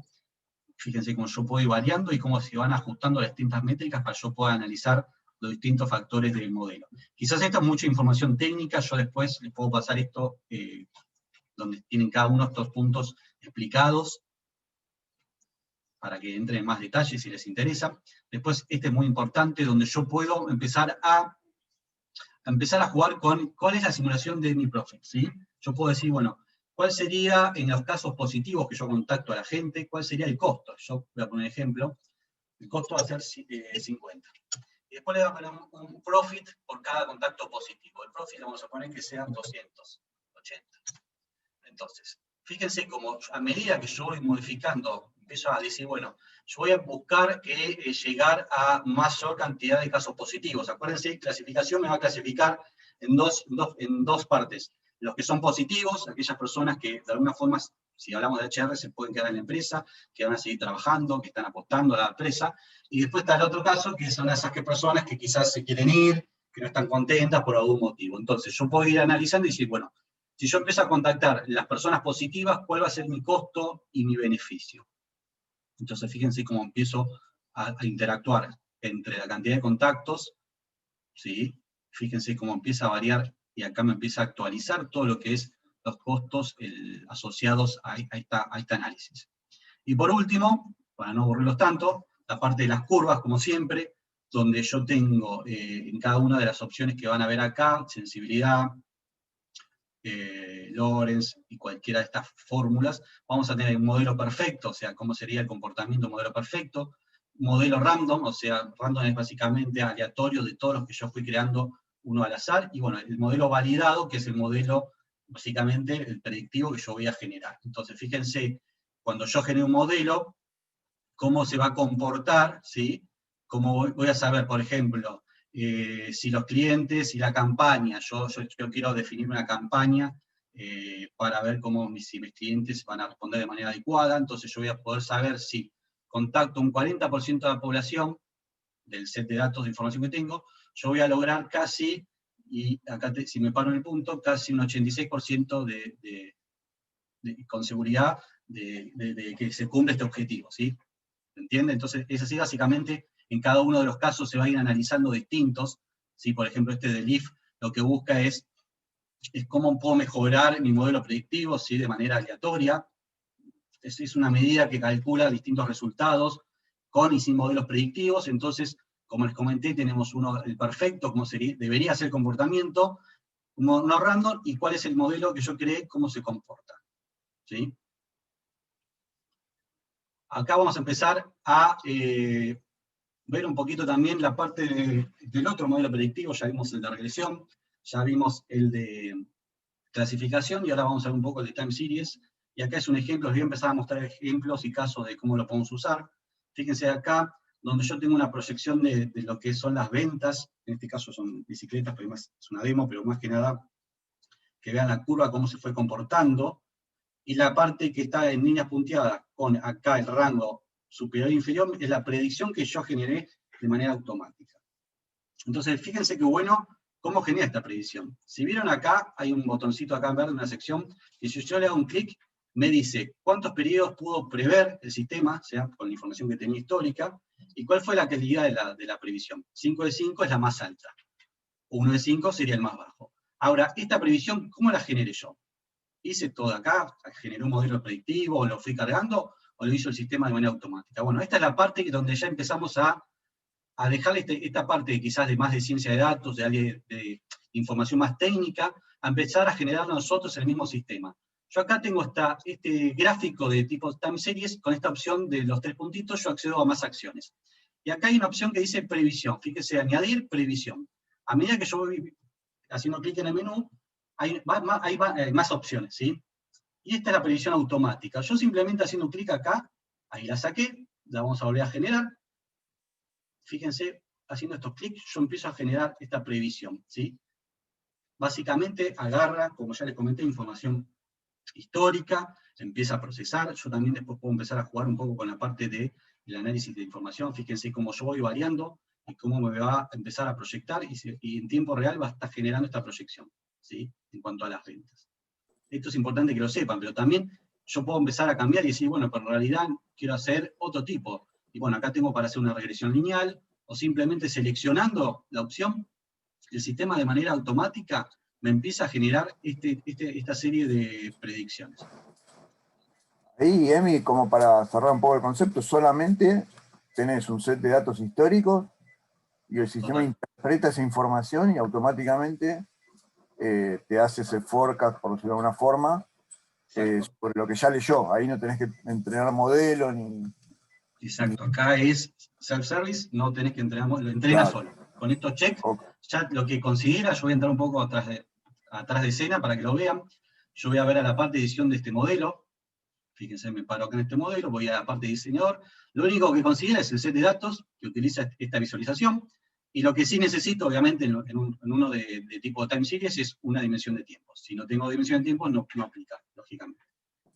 fíjense cómo yo puedo ir variando y cómo se van ajustando las distintas métricas para que yo pueda analizar los distintos factores del modelo. Quizás esta es mucha información técnica, yo después les puedo pasar esto, donde tienen cada uno de estos puntos explicados, para que entren en más detalles si les interesa. Después, este es muy importante, donde yo puedo empezar a jugar con cuál es la simulación de mi profit, ¿sí? Yo puedo decir, bueno, ¿cuál sería, en los casos positivos que yo contacto a la gente, cuál sería el costo? Yo voy a poner un ejemplo, el costo va a ser 50. Y después le voy a poner un profit por cada contacto positivo. El profit le vamos a poner que sean 280. Entonces, fíjense cómo a medida que yo voy modificando, empiezo a decir, bueno, yo voy a buscar llegar a mayor cantidad de casos positivos. Acuérdense, clasificación me va a clasificar en dos partes. Los que son positivos, aquellas personas que de alguna forma, si hablamos de HR, se pueden quedar en la empresa, que van a seguir trabajando, que están apostando a la empresa. Y después está el otro caso, que son esas personas que quizás se quieren ir, que no están contentas por algún motivo. Entonces, yo puedo ir analizando y decir, bueno, si yo empiezo a contactar las personas positivas, ¿cuál va a ser mi costo y mi beneficio? Entonces, fíjense cómo empiezo a interactuar entre la cantidad de contactos, ¿sí? Fíjense cómo empieza a variar y acá me empieza a actualizar todo lo que es los costos asociados a este análisis. Y por último, para no aburrirlos tanto, la parte de las curvas, como siempre, donde yo tengo en cada una de las opciones que van a ver acá, sensibilidad, Lorenz y cualquiera de estas fórmulas, vamos a tener un modelo perfecto, o sea, cómo sería el comportamiento de un modelo perfecto, modelo random, o sea, random es básicamente aleatorio de todos los que yo fui creando uno al azar, y bueno, el modelo validado, que es el modelo, básicamente, el predictivo que yo voy a generar. Entonces, fíjense, cuando yo genero un modelo, cómo se va a comportar, ¿sí? Cómo voy a saber, por ejemplo, si los clientes y la campaña, yo quiero definir una campaña para ver si mis clientes van a responder de manera adecuada, entonces yo voy a poder saber si contacto un 40% de la población del set de datos de información que tengo, yo voy a lograr casi, y acá si me paro en el punto, casi un 86% con seguridad de que se cumple este objetivo, ¿sí? ¿Entiende? Entonces es así básicamente. En cada uno de los casos se va a ir analizando distintos, ¿sí? Por ejemplo, este del IF lo que busca es cómo puedo mejorar mi modelo predictivo, ¿sí? De manera aleatoria. Es una medida que calcula distintos resultados con y sin modelos predictivos. Entonces, como les comenté, tenemos el perfecto, cómo debería ser el comportamiento, no random, y cuál es el modelo que yo creé, cómo se comporta, ¿sí? Acá vamos a empezar a ver un poquito también la parte del otro modelo predictivo. Ya vimos el de regresión, ya vimos el de clasificación, y ahora vamos a ver un poco el de time series. Y acá es un ejemplo, les voy a empezar a mostrar ejemplos y casos de cómo lo podemos usar. Fíjense acá, donde yo tengo una proyección de lo que son las ventas, en este caso son bicicletas, pero es una demo, pero más que nada, que vean la curva, cómo se fue comportando, y la parte que está en líneas punteadas, con acá el rango superior e inferior, es la predicción que yo generé de manera automática. Entonces, fíjense qué bueno cómo genera esta predicción. Si vieron acá, hay un botoncito acá en verde, una sección, y si yo le hago un clic, me dice cuántos periodos pudo prever el sistema, o sea, con la información que tenía histórica, y cuál fue la calidad de la previsión. 5 de 5 es la más alta. 1 de 5 sería el más bajo. Ahora, esta previsión, ¿cómo la generé yo? Hice todo acá, generé un modelo predictivo, lo fui cargando, o lo hizo el sistema de manera automática. Bueno, esta es la parte donde ya empezamos a dejar esta parte quizás de más de ciencia de datos, de información más técnica, a empezar a generar nosotros el mismo sistema. Yo acá tengo este gráfico de tipo time series, con esta opción de los 3 puntitos, yo accedo a más acciones. Y acá hay una opción que dice previsión, fíjese, añadir previsión. A medida que yo voy haciendo clic en el menú, hay más opciones, ¿sí? Y esta es la previsión automática. Yo simplemente haciendo clic acá, ahí la saqué, la vamos a volver a generar. Fíjense, haciendo estos clics, yo empiezo a generar esta previsión, ¿sí? Básicamente agarra, como ya les comenté, información histórica, empieza a procesar. Yo también después puedo empezar a jugar un poco con la parte del análisis de información. Fíjense cómo yo voy variando y cómo me va a empezar a proyectar y en tiempo real va a estar generando esta proyección, ¿sí? En cuanto a las ventas. Esto es importante que lo sepan, pero también yo puedo empezar a cambiar y decir, bueno, pero en realidad quiero hacer otro tipo. Y bueno, acá tengo para hacer una regresión lineal, o simplemente seleccionando la opción, el sistema de manera automática me empieza a generar esta serie de predicciones. Ahí, Emi, como para cerrar un poco el concepto, solamente tenés un set de datos históricos y el sistema interpreta esa información y automáticamente te hace ese forecast, por decirlo de alguna forma, sobre lo que ya leyó. Ahí no tenés que entrenar modelo ni... Exacto, acá es self-service, no tenés que entrenar, lo entrena solo. Con estos checks, ya lo que considera, yo voy a entrar un poco atrás de escena para que lo vean. Yo voy a ver a la parte de edición de este modelo. Fíjense, me paro acá en este modelo, voy a la parte de diseñador. Lo único que considera es el set de datos que utiliza esta visualización. Y lo que sí necesito, obviamente, en uno de tipo time series es una dimensión de tiempo. Si no tengo dimensión de tiempo, no aplica, lógicamente.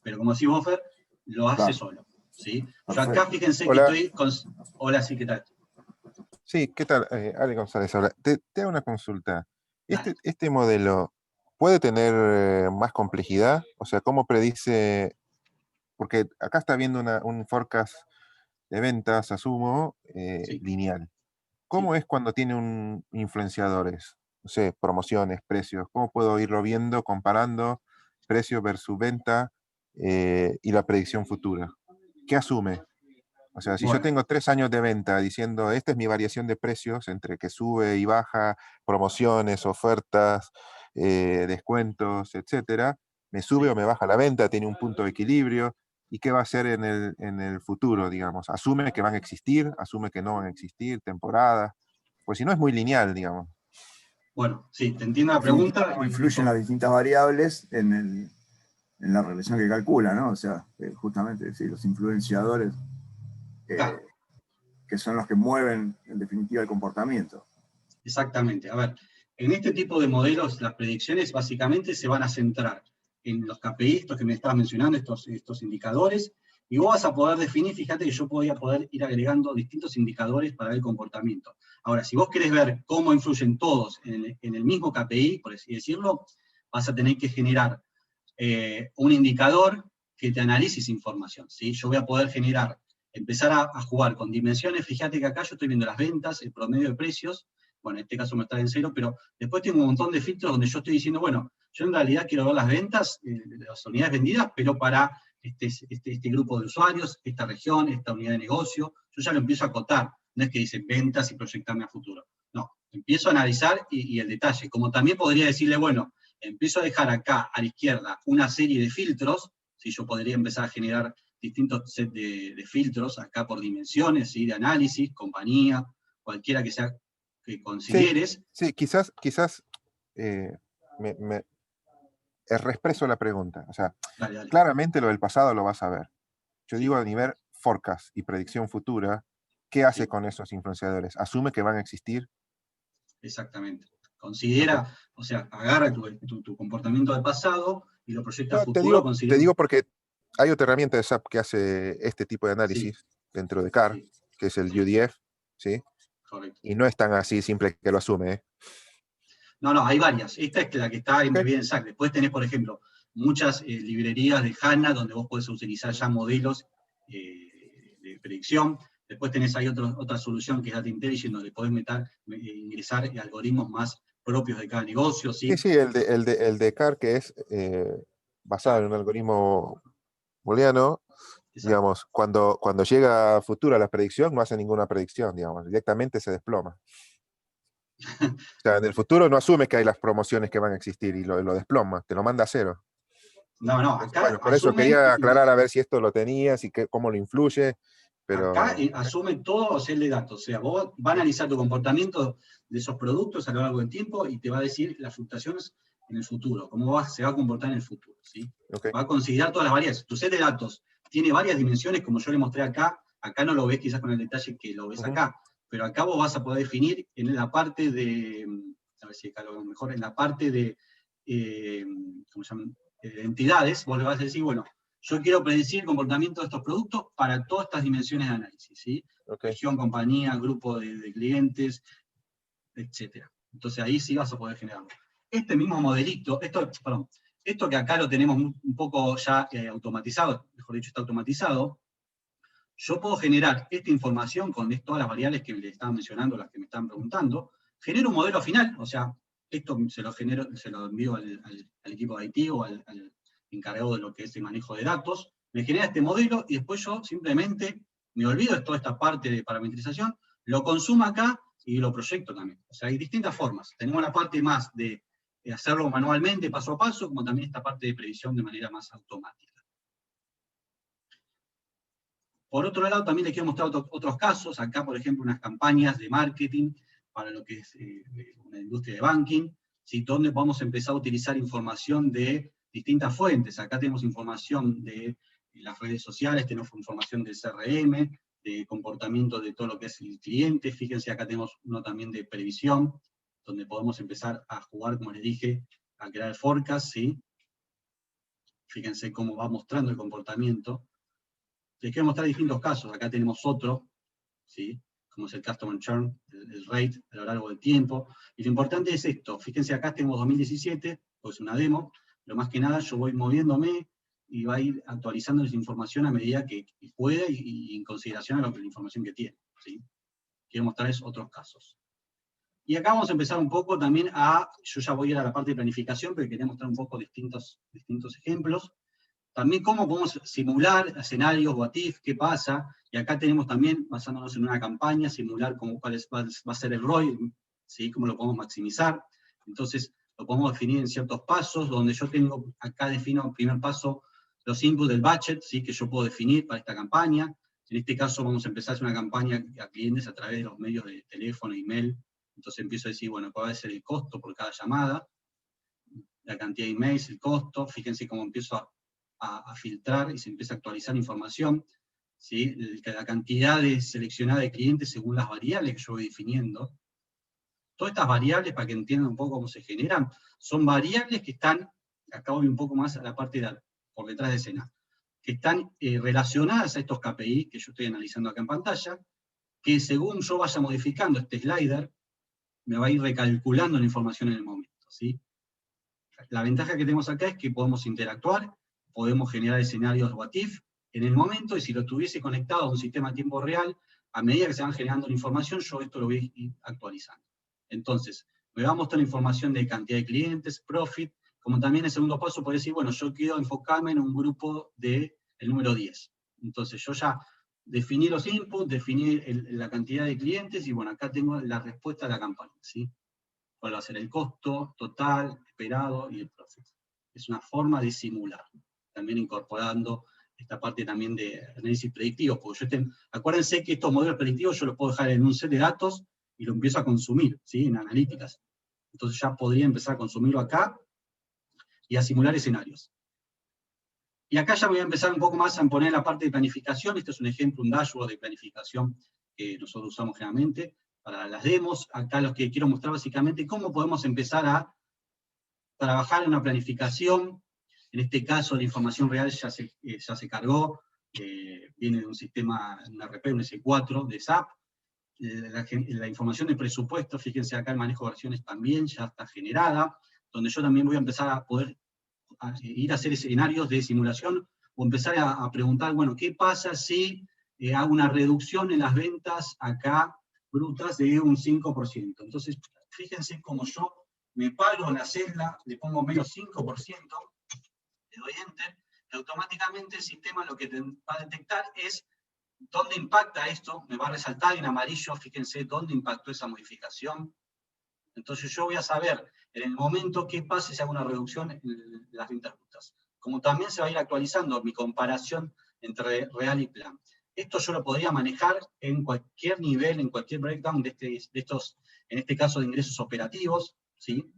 Pero como decía Buffer, lo hace solo. ¿Sí? Yo acá fíjense que estoy con... Hola, sí, ¿qué tal? Sí, ¿qué tal? Ale González habla. Te hago una consulta. ¿Este modelo puede tener más complejidad? O sea, ¿cómo predice? Porque acá está viendo un forecast de ventas, asumo, Sí. lineal. ¿Cómo es cuando tiene influenciadores? No sé, promociones, precios. ¿Cómo puedo irlo viendo, comparando precio versus venta y la predicción futura? ¿Qué asume? O sea, si yo tengo 3 años de venta diciendo, esta es mi variación de precios entre que sube y baja, promociones, ofertas, descuentos, etcétera, me sube o me baja la venta, tiene un punto de equilibrio. ¿Y qué va a hacer en el futuro, digamos? ¿Asume que van a existir? ¿Asume que no van a existir? ¿Temporadas? Pues si no es muy lineal, digamos. Bueno, sí, te entiendo la pregunta. Influyen las distintas variables en la relación que calcula, ¿no? O sea, justamente, sí, los influenciadores que son los que mueven, en definitiva, el comportamiento. Exactamente. A ver, en este tipo de modelos, las predicciones básicamente se van a centrar en los KPI, estos que me estabas mencionando, estos indicadores, y vos vas a poder definir, fíjate que yo podía poder ir agregando distintos indicadores para el comportamiento. Ahora, si vos querés ver cómo influyen todos en el mismo KPI, por así decirlo, vas a tener que generar un indicador que te analice esa información, ¿sí? Yo voy a poder empezar a jugar con dimensiones. Fíjate que acá yo estoy viendo las ventas, el promedio de precios. Bueno, en este caso me está en 0, pero después tengo un montón de filtros donde yo estoy diciendo, bueno, yo en realidad quiero ver las ventas, las unidades vendidas, pero para este grupo de usuarios, esta región, esta unidad de negocio. Yo ya lo empiezo a acotar. No es que dice ventas y proyectarme a futuro. No, empiezo a analizar y el detalle. Como también podría decirle, bueno, empiezo a dejar acá a la izquierda una serie de filtros. ¿Sí? Yo podría empezar a generar distintos sets de filtros acá por dimensiones, ¿sí? De análisis, compañía, cualquiera que sea que consideres. Sí, quizás reexpreso la pregunta. O sea, dale. Claramente lo del pasado lo vas a ver. Yo digo a nivel forecast y predicción futura, ¿qué hace con esos influenciadores? ¿Asume que van a existir? Exactamente. Considera, o sea, agarra tu comportamiento del pasado y lo proyecta a No, futuro. te digo porque hay otra herramienta de SAP que hace este tipo de análisis dentro de CAR, que es el UDF, ¿sí? Correcto. Y no es tan así simple que lo asume, ¿eh? No, hay varias. Esta es la que está embebida en SAC. Después tenés, por ejemplo, muchas librerías de HANA donde vos podés utilizar ya modelos de predicción. Después hay otra solución que es Data Intelligence, donde podés ingresar algoritmos más propios de cada negocio. Sí, Sí, el de CAR, que es basado en un algoritmo booleano. Digamos, cuando llega a futuro la predicción, no hace ninguna predicción, digamos, directamente se desploma. O sea, en el futuro no asumes que hay las promociones que van a existir y lo desploma, te lo manda a cero. No, no, Entonces, acá bueno, por eso asume, quería aclarar a ver si esto lo tenías y cómo lo influye, pero... acá asume todo set de datos. O sea, vos va a analizar tu comportamiento de esos productos a lo largo del tiempo y te va a decir las fluctuaciones en el futuro, se va a comportar en el futuro, ¿sí? Okay. Va a considerar todas las variables. Tu set de datos tiene varias dimensiones, como yo le mostré acá. Acá no lo ves quizás con el detalle que lo ves acá, pero acá vos vas a poder definir en la parte de, a ver si acá lo vemos mejor, en la parte de, ¿cómo se llaman? De entidades, vos le vas a decir, bueno, yo quiero predecir el comportamiento de estos productos para todas estas dimensiones de análisis, ¿sí? Okay. Región, compañía, grupo de clientes, etc. Entonces ahí sí vas a poder generarlo. Este mismo modelito, esto que acá lo tenemos un poco ya automatizado, mejor dicho, está automatizado, yo puedo generar esta información con todas las variables que les estaba mencionando, las que me están preguntando, genero un modelo final, o sea, esto se lo envío al equipo de IT o al encargado de lo que es el manejo de datos, me genera este modelo y después yo simplemente me olvido de toda esta parte de parametrización, lo consumo acá y lo proyecto también. O sea, hay distintas formas. Tenemos la parte más de hacerlo manualmente, paso a paso, como también esta parte de previsión de manera más automática. Por otro lado, también les quiero mostrar otros casos. Acá, por ejemplo, unas campañas de marketing para lo que es una industria de banking, ¿sí? Donde vamos a empezar a utilizar información de distintas fuentes. Acá tenemos información de las redes sociales, tenemos información del CRM, de comportamiento de todo lo que es el cliente. Fíjense, acá tenemos uno también de previsión, donde podemos empezar a jugar, como les dije, a crear el forecast, ¿sí? Fíjense cómo va mostrando el comportamiento. Les quiero mostrar distintos casos. Acá tenemos otro, ¿sí? Como es el Customer Churn, el rate a lo largo del tiempo. Y lo importante es esto. Fíjense, acá tenemos 2017, pues una demo, pero más que nada yo voy moviéndome y va a ir actualizando esa información a medida que puede y en consideración a la información que tiene, ¿sí? Quiero mostrarles otros casos. Y acá vamos a empezar un poco también yo ya voy a ir a la parte de planificación, pero quería mostrar un poco distintos ejemplos. También cómo podemos simular escenarios, what if, qué pasa, y acá tenemos también, basándonos en una campaña, simular cuál va a ser el ROI, ¿sí? Cómo lo podemos maximizar. Entonces, lo podemos definir en ciertos pasos, donde yo acá defino, primer paso, los inputs del budget, ¿sí? Que yo puedo definir para esta campaña. En este caso vamos a empezar a hacer una campaña a clientes a través de los medios de teléfono, email. Entonces empiezo a decir, bueno, cuál va a ser el costo por cada llamada, la cantidad de emails, el costo. Fíjense cómo empiezo a filtrar y se empieza a actualizar información, ¿sí? La cantidad seleccionada de clientes según las variables que yo voy definiendo. Todas estas variables, para que entiendan un poco cómo se generan, son variables que están, acá voy un poco más a la parte por detrás de escena, que están relacionadas a estos KPI que yo estoy analizando acá en pantalla, que según yo vaya modificando este slider, me va a ir recalculando la información en el momento, ¿sí? La ventaja que tenemos acá es que podemos interactuar, podemos generar escenarios what if en el momento, y si lo tuviese conectado a un sistema a tiempo real, a medida que se van generando la información, yo esto lo voy a ir actualizando. Entonces, me va a mostrar información de cantidad de clientes, profit, como también el segundo paso puede decir, bueno, yo quiero enfocarme en un grupo del número 10. Entonces, yo ya definí los inputs, definí la cantidad de clientes, y bueno, acá tengo la respuesta a la campaña, ¿sí? ¿Cuál va a ser el costo total, esperado y el profit? Es una forma de simular, también incorporando esta parte también de análisis predictivo, porque acuérdense que estos modelos predictivos yo los puedo dejar en un set de datos y lo empiezo a consumir, ¿sí? En analíticas. Entonces ya podría empezar a consumirlo acá y a simular escenarios. Y acá ya voy a empezar un poco más a poner la parte de planificación. Este es un ejemplo, un dashboard de planificación que nosotros usamos generalmente para las demos. Acá los que quiero mostrar básicamente cómo podemos empezar a trabajar en una planificación. En este caso la información real ya se cargó, viene de un sistema, una RP, un S4 de SAP. La información de presupuesto, fíjense acá el manejo de versiones también ya está generada, donde yo también voy a empezar a poder ir a hacer escenarios de simulación o empezar a preguntar, bueno, ¿qué pasa si hago una reducción en las ventas acá brutas de un 5%? Entonces, fíjense cómo yo me paro en la celda, le pongo menos 5%, le doy Enter, y automáticamente el sistema lo que va a detectar es dónde impacta esto, me va a resaltar en amarillo, fíjense dónde impactó esa modificación, Entonces yo voy a saber en el momento qué pasa si hago una reducción en las ventas brutas. Como también se va a ir actualizando mi comparación entre real y plan. Esto yo lo podría manejar en cualquier nivel, en cualquier breakdown de estos, en este caso de ingresos operativos, ¿sí?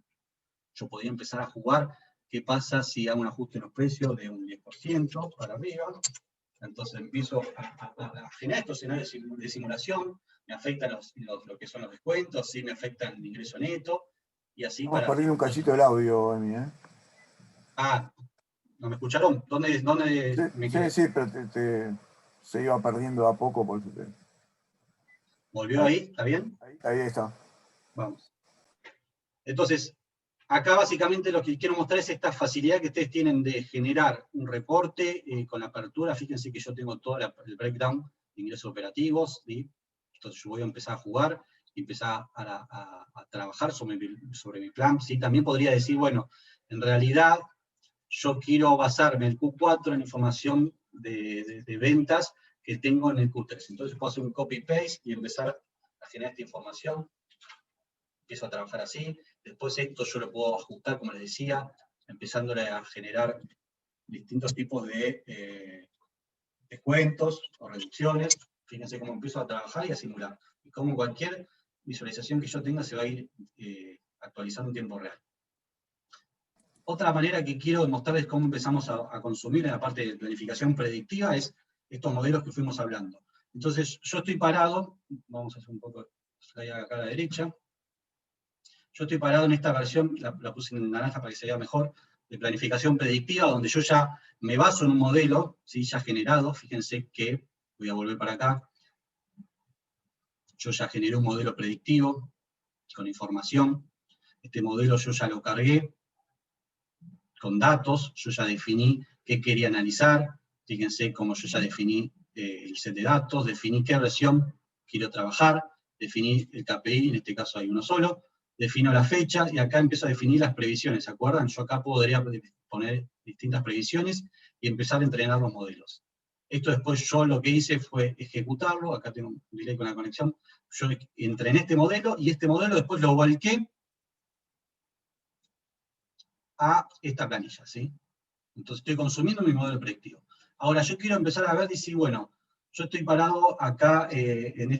Yo podría empezar a jugar qué pasa si hago un ajuste en los precios de un 10% para arriba. Entonces empiezo a generar estos escenarios de simulación, me afectan lo que son los descuentos, sí me afectan el ingreso neto, y así Vamos a para... perder un cachito del audio, Emi, ¿eh? Ah, ¿no me escucharon? ¿Dónde me quedé? Sí, pero se iba perdiendo a poco. Por eso ¿Volvió ahí? ¿Está bien? ahí está. Vamos. Entonces, acá básicamente lo que quiero mostrar es esta facilidad que ustedes tienen de generar un reporte con la apertura. Fíjense que yo tengo todo el breakdown de ingresos operativos, ¿sí? Entonces yo voy a empezar a jugar y empezar a trabajar sobre mi plan. ¿Sí? También podría decir, bueno, en realidad yo quiero basarme en el Q4 en información de ventas que tengo en el Q3. Entonces puedo hacer un copy-paste y empezar a generar esta información. Empiezo a trabajar así. Después esto yo lo puedo ajustar, como les decía, empezándole a generar distintos tipos de descuentos o reducciones. Fíjense cómo empiezo a trabajar y a simular. Y cómo cualquier visualización que yo tenga se va a ir actualizando en tiempo real. Otra manera que quiero demostrarles cómo empezamos a consumir en la parte de planificación predictiva es estos modelos que fuimos hablando. Entonces, yo estoy parado, vamos a hacer un poco de slide acá a la derecha. Yo estoy parado en esta versión, la puse en naranja para que se vea mejor, de planificación predictiva, donde yo ya me baso en un modelo, ¿sí? Ya generado. Fíjense que, voy a volver para acá, yo ya generé un modelo predictivo con información. Este modelo yo ya lo cargué con datos, yo ya definí qué quería analizar. Fíjense cómo yo ya definí el set de datos, definí qué versión quiero trabajar, definí el KPI, en este caso hay uno solo, defino la fecha, y acá empiezo a definir las previsiones, ¿se acuerdan? Yo acá podría poner distintas previsiones y empezar a entrenar los modelos. Esto después yo lo que hice fue ejecutarlo, acá tengo un delay con la conexión, yo entrené este modelo, y este modelo después lo volqué a esta planilla, ¿sí? Entonces estoy consumiendo mi modelo predictivo. Ahora yo quiero empezar a ver, decir, bueno, yo estoy parado acá en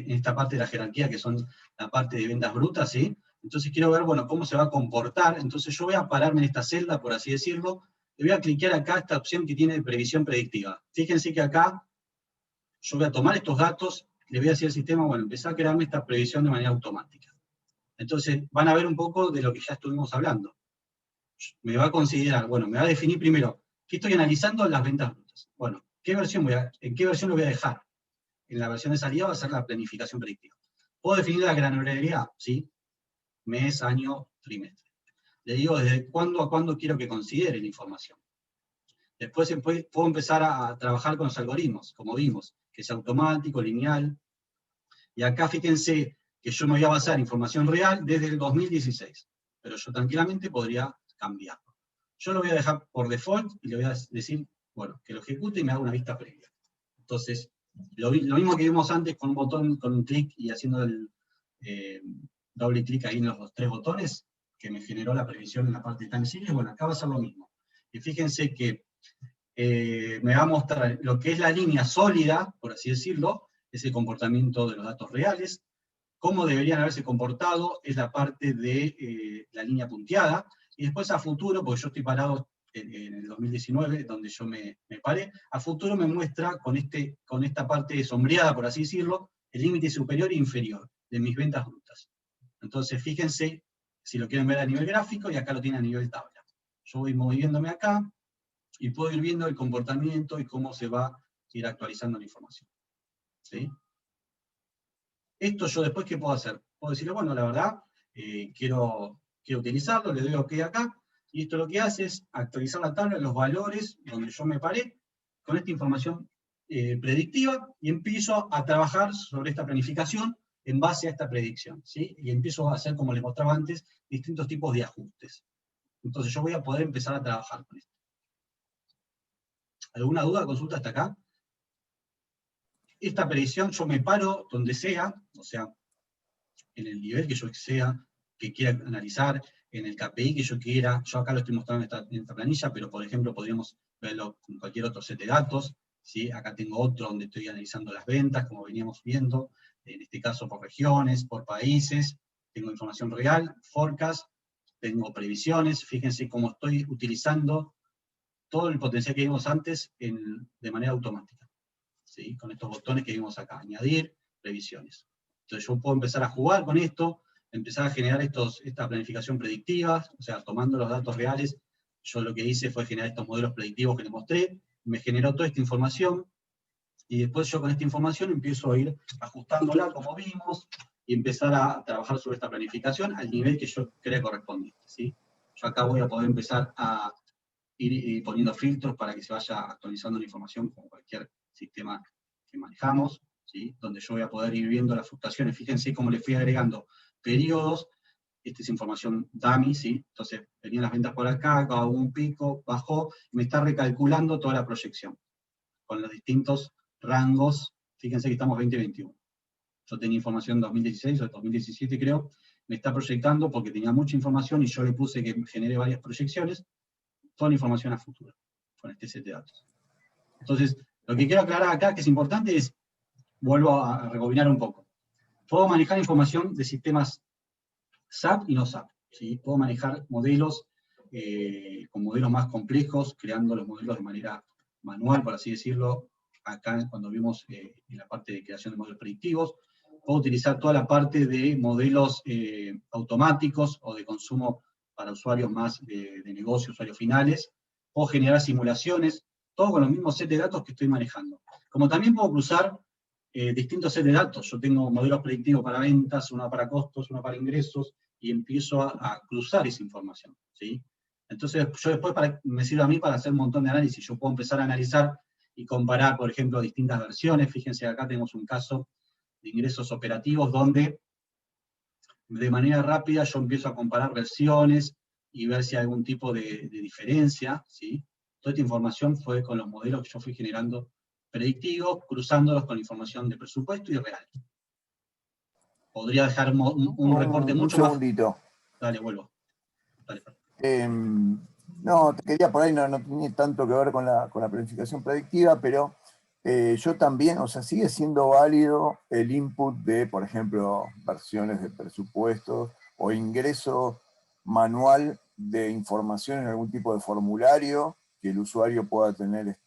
esta parte de la jerarquía, que son la parte de ventas brutas, ¿sí? Entonces quiero ver, bueno, cómo se va a comportar. Entonces yo voy a pararme en esta celda, por así decirlo, y voy a cliquear acá esta opción que tiene previsión predictiva. Fíjense que acá yo voy a tomar estos datos, le voy a decir al sistema, bueno, empezar a crearme esta previsión de manera automática. Entonces van a ver un poco de lo que ya estuvimos hablando. Me va a considerar, bueno, me va a definir primero, ¿qué estoy analizando? Las ventas brutas. Bueno, ¿en qué versión lo voy a dejar? En la versión de salida va a ser la planificación predictiva. ¿Puedo definir la granularidad? Sí. Mes, año, trimestre. Le digo desde cuándo a cuándo quiero que considere la información. Después puedo empezar a trabajar con los algoritmos, como vimos, que es automático, lineal. Y acá fíjense que yo me voy a basar en información real desde el 2016. Pero yo tranquilamente podría cambiarlo. Yo lo voy a dejar por default y le voy a decir, bueno, que lo ejecute y me haga una vista previa. Entonces, lo mismo que vimos antes con un botón, con un clic y haciendo el doble clic ahí en los tres botones, que me generó la previsión en la parte de time series, bueno, acá va a ser lo mismo. Y fíjense que me va a mostrar lo que es la línea sólida, por así decirlo, es el comportamiento de los datos reales. Cómo deberían haberse comportado es la parte de la línea punteada, y después a futuro, porque yo estoy parado en el 2019, donde yo me paré, a futuro me muestra con esta parte sombreada, por así decirlo, el límite superior e inferior de mis ventas brutas. Entonces fíjense, si lo quieren ver a nivel gráfico, y acá lo tienen a nivel tabla. Yo voy moviéndome acá, y puedo ir viendo el comportamiento y cómo se va a ir actualizando la información. ¿Sí? Esto yo después, ¿qué puedo hacer? Puedo decirle, bueno, la verdad, quiero utilizarlo, le doy OK acá, y esto lo que hace es actualizar la tabla de los valores donde yo me paré, con esta información predictiva, y empiezo a trabajar sobre esta planificación en base a esta predicción, ¿sí? Y empiezo a hacer, como les mostraba antes, distintos tipos de ajustes. Entonces yo voy a poder empezar a trabajar con esto. ¿Alguna duda, consulta hasta acá? Esta predicción yo me paro donde sea, o sea, en el nivel que yo sea, que quiera analizar, en el KPI que yo quiera. Yo acá lo estoy mostrando en esta planilla, pero por ejemplo podríamos verlo con cualquier otro set de datos. ¿Sí? Acá tengo otro donde estoy analizando las ventas, como veníamos viendo, en este caso por regiones, por países. Tengo información real, forecast, tengo previsiones. Fíjense cómo estoy utilizando todo el potencial que vimos antes de manera automática. ¿Sí? Con estos botones que vimos acá, añadir, previsiones. Entonces yo puedo empezar a jugar con esto, empezar a generar esta planificación predictiva, o sea, tomando los datos reales. Yo lo que hice fue generar estos modelos predictivos que les mostré, me generó toda esta información, y después yo con esta información empiezo a ir ajustándola, como vimos, y empezar a trabajar sobre esta planificación al nivel que yo crea correspondiente, ¿sí? Yo acá voy a poder empezar a ir poniendo filtros para que se vaya actualizando la información como cualquier sistema que manejamos, ¿sí? Donde yo voy a poder ir viendo las fluctuaciones. Fíjense cómo le fui agregando periodos. Esta es información dummy, ¿sí? Entonces venían las ventas por acá, acá hubo un pico, bajó, y me está recalculando toda la proyección, con los distintos rangos. Fíjense que estamos 2021. Yo tenía información 2016 o 2017 creo, me está proyectando porque tenía mucha información y yo le puse que genere varias proyecciones, toda la información a futuro, con este set de datos. Entonces, lo que quiero aclarar acá, que es importante, es, vuelvo a rebobinar un poco. Puedo manejar información de sistemas SAP y no SAP, ¿sí? Puedo manejar modelos con modelos más complejos, creando los modelos de manera manual, por así decirlo, acá cuando vimos en la parte de creación de modelos predictivos. Puedo utilizar toda la parte de modelos automáticos o de consumo para usuarios más de negocio, usuarios finales. Puedo generar simulaciones, todo con los mismos set de datos que estoy manejando. Como también puedo cruzar distintos set de datos. Yo tengo modelos predictivos para ventas, uno para costos, uno para ingresos, y empiezo a cruzar esa información, ¿sí? Entonces, yo después me sirve a mí para hacer un montón de análisis. Yo puedo empezar a analizar y comparar, por ejemplo, distintas versiones. Fíjense, acá tenemos un caso de ingresos operativos donde de manera rápida yo empiezo a comparar versiones y ver si hay algún tipo de diferencia, ¿sí? Toda esta información fue con los modelos que yo fui generando predictivos, cruzándolos con información de presupuesto y real. Podría dejar un reporte mucho más... Un segundito. Dale, vuelvo. Dale. No, te quería por ahí, no tenía tanto que ver con la planificación predictiva, pero yo también, o sea, sigue siendo válido el input de, por ejemplo, versiones de presupuestos o ingreso manual de información en algún tipo de formulario que el usuario pueda tener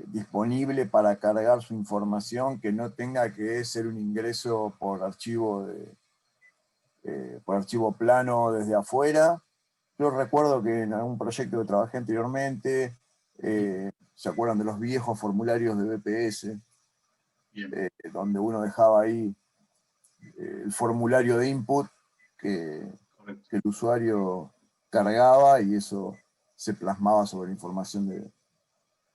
disponible para cargar su información, que no tenga que ser un ingreso por archivo plano desde afuera. Yo recuerdo que en algún proyecto que trabajé anteriormente, ¿se acuerdan de los viejos formularios de BPS? Donde uno dejaba ahí el formulario de input que el usuario cargaba y eso se plasmaba sobre la información de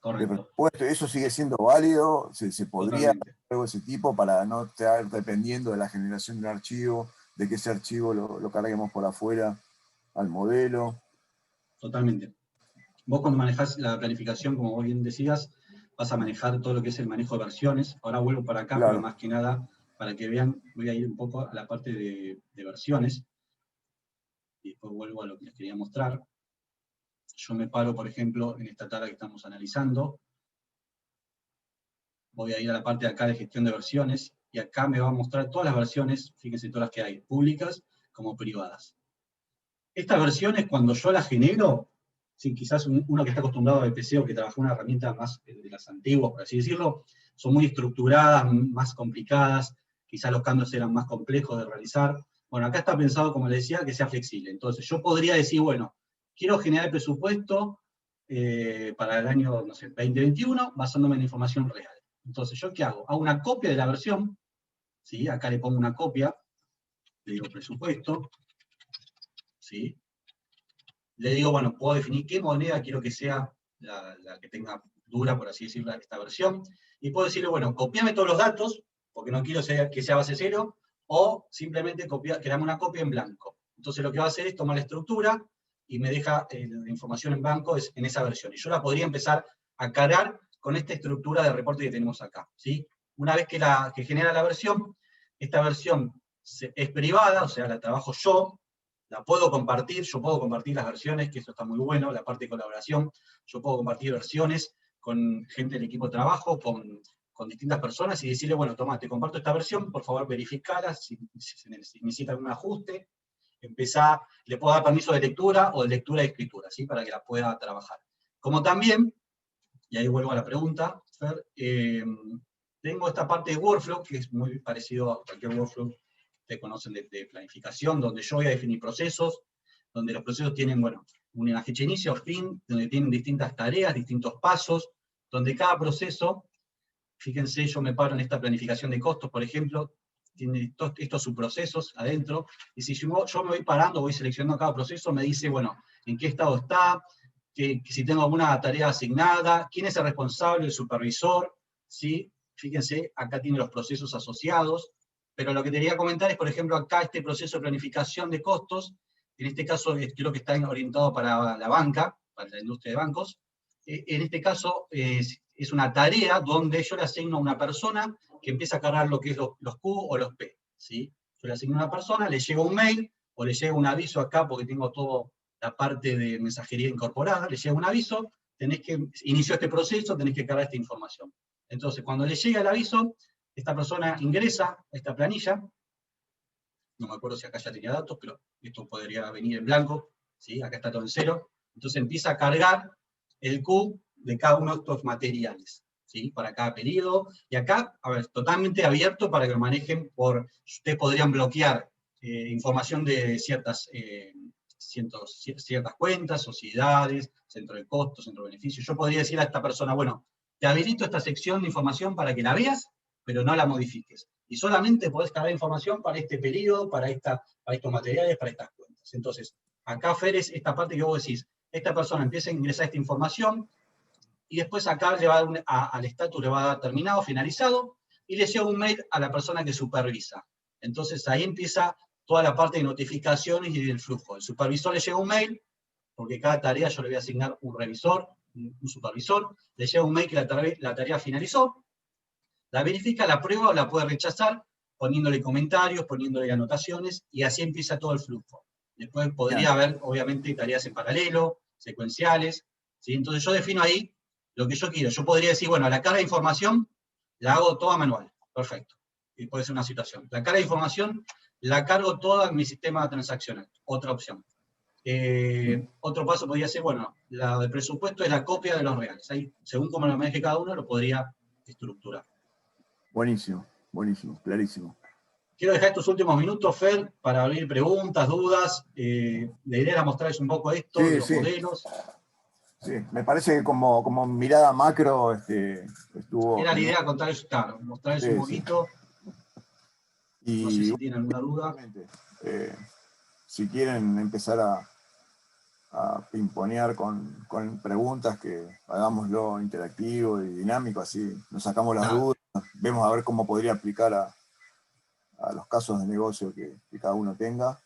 presupuesto. Eso sigue siendo válido, se podría hacer algo de ese tipo para no estar dependiendo de la generación de un archivo, de que ese archivo lo carguemos por afuera al modelo. Totalmente. Vos cuando manejás la planificación, como vos bien decías, vas a manejar todo lo que es el manejo de versiones. Ahora vuelvo para acá, claro, pero más que nada, para que vean, voy a ir un poco a la parte de versiones. Y después vuelvo a lo que les quería mostrar. Yo me paro, por ejemplo, en esta tabla que estamos analizando. Voy a ir a la parte de acá de gestión de versiones, y acá me va a mostrar todas las versiones, fíjense todas las que hay, públicas como privadas. Estas versiones, cuando yo las genero, sí, quizás uno que está acostumbrado a BPC o que trabajó una herramienta más de las antiguas, por así decirlo, son muy estructuradas, más complicadas, quizás los cambios eran más complejos de realizar. Bueno, acá está pensado, como les decía, que sea flexible. Entonces yo podría decir, bueno, quiero generar el presupuesto para el año, no sé, 2021, basándome en información real. Entonces, ¿yo qué hago? Hago una copia de la versión, ¿sí? Acá le pongo una copia, le digo presupuesto, ¿sí? Le digo, bueno, puedo definir qué moneda quiero que sea la que tenga dura, por así decirlo, esta versión, y puedo decirle, bueno, copiame todos los datos, porque no quiero que sea base cero, o simplemente creame una copia en blanco. Entonces lo que va a hacer es tomar la estructura y me deja la información en blanco en esa versión. Y yo la podría empezar a cargar con esta estructura de reporte que tenemos acá, ¿sí? Una vez que genera la versión, esta versión es privada, o sea, la trabajo yo, la puedo compartir, yo puedo compartir las versiones, que eso está muy bueno, la parte de colaboración, yo puedo compartir versiones con gente del equipo de trabajo, con distintas personas, y decirle, bueno, toma, te comparto esta versión, por favor verificala, si necesita algún ajuste, le puedo dar permiso de lectura o de lectura y escritura, ¿sí? Para que la pueda trabajar. Como también, y ahí vuelvo a la pregunta, Fer, tengo esta parte de workflow, que es muy parecido a cualquier workflow que conocen de planificación, donde yo voy a definir procesos, donde los procesos tienen, bueno, una fecha de inicio, fin, donde tienen distintas tareas, distintos pasos, donde cada proceso, fíjense, yo me paro en esta planificación de costos, por ejemplo, tiene estos subprocesos adentro, y si yo me voy parando, voy seleccionando cada proceso, me dice, bueno, en qué estado está, que si tengo alguna tarea asignada, quién es el responsable, el supervisor, ¿sí? Fíjense, acá tiene los procesos asociados, pero lo que te quería comentar es, por ejemplo, acá este proceso de planificación de costos, en este caso creo que está orientado para la banca, para la industria de bancos, en este caso es una tarea donde yo le asigno a una persona que empieza a cargar lo que es los Q o los P, ¿sí? Yo le asigno a una persona, le llega un mail, o le llega un aviso acá, porque tengo toda la parte de mensajería incorporada, le llega un aviso, inició este proceso, tenés que cargar esta información. Entonces, cuando le llega el aviso, esta persona ingresa a esta planilla, no me acuerdo si acá ya tenía datos, pero esto podría venir en blanco, ¿sí? Acá está todo en cero, entonces empieza a cargar el Q de cada uno de estos materiales, ¿sí? Para cada periodo, y acá, a ver, totalmente abierto para que lo manejen ustedes podrían bloquear información de ciertas cuentas, sociedades, centro de costos, centro de beneficios. Yo podría decir a esta persona, bueno, te habilito esta sección de información para que la veas, pero no la modifiques. Y solamente podés cargar información para este periodo, para estos materiales, para estas cuentas. Entonces, acá, Fer, es esta parte que vos decís, esta persona empieza a ingresar esta información, y después acá le va a dar al estatus le va a dar terminado, finalizado, y le llega un mail a la persona que supervisa. Entonces ahí empieza toda la parte de notificaciones y del flujo. El supervisor le llega un mail, porque cada tarea yo le voy a asignar un revisor, un supervisor, le llega un mail que la tarea finalizó, la verifica, la prueba o la puede rechazar, poniéndole comentarios, poniéndole anotaciones, y así empieza todo el flujo. Después podría haber, obviamente, tareas en paralelo, secuenciales, ¿sí? Entonces yo defino ahí lo que yo quiero. Yo podría decir, bueno, la carga de información la hago toda manual, perfecto. Y puede ser una situación. La carga de información la cargo toda en mi sistema transaccional, otra opción. Otro paso podría ser, bueno, la de presupuesto es la copia de los reales. Ahí, según cómo lo maneje cada uno, lo podría estructurar. Buenísimo, buenísimo, clarísimo. Quiero dejar estos últimos minutos, Fer, para abrir preguntas, dudas. La idea era mostrarles un poco esto, de los modelos. Sí, me parece que como mirada macro estuvo... Era la idea contarles, claro, mostrarles un poquito. Y, no sé si tienen alguna duda. Si quieren empezar a pimponear con preguntas, que hagámoslo interactivo y dinámico, así nos sacamos las dudas, vemos a ver cómo podría aplicar a los casos de negocio que cada uno tenga.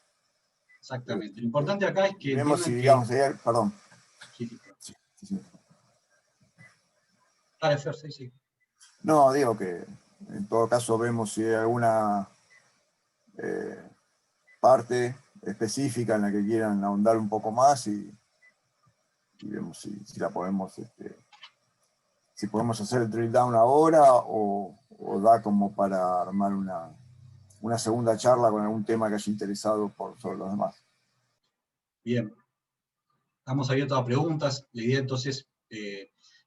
Exactamente. Lo importante acá es que vemos si, digamos, perdón. Sí. Dale, Fer, sí. No, digo que en todo caso vemos si hay alguna parte específica en la que quieran ahondar un poco más y vemos si la podemos, si podemos hacer el drill down ahora o da como para armar una segunda charla con algún tema que haya interesado sobre los demás. Bien. Estamos abiertos a preguntas. La idea entonces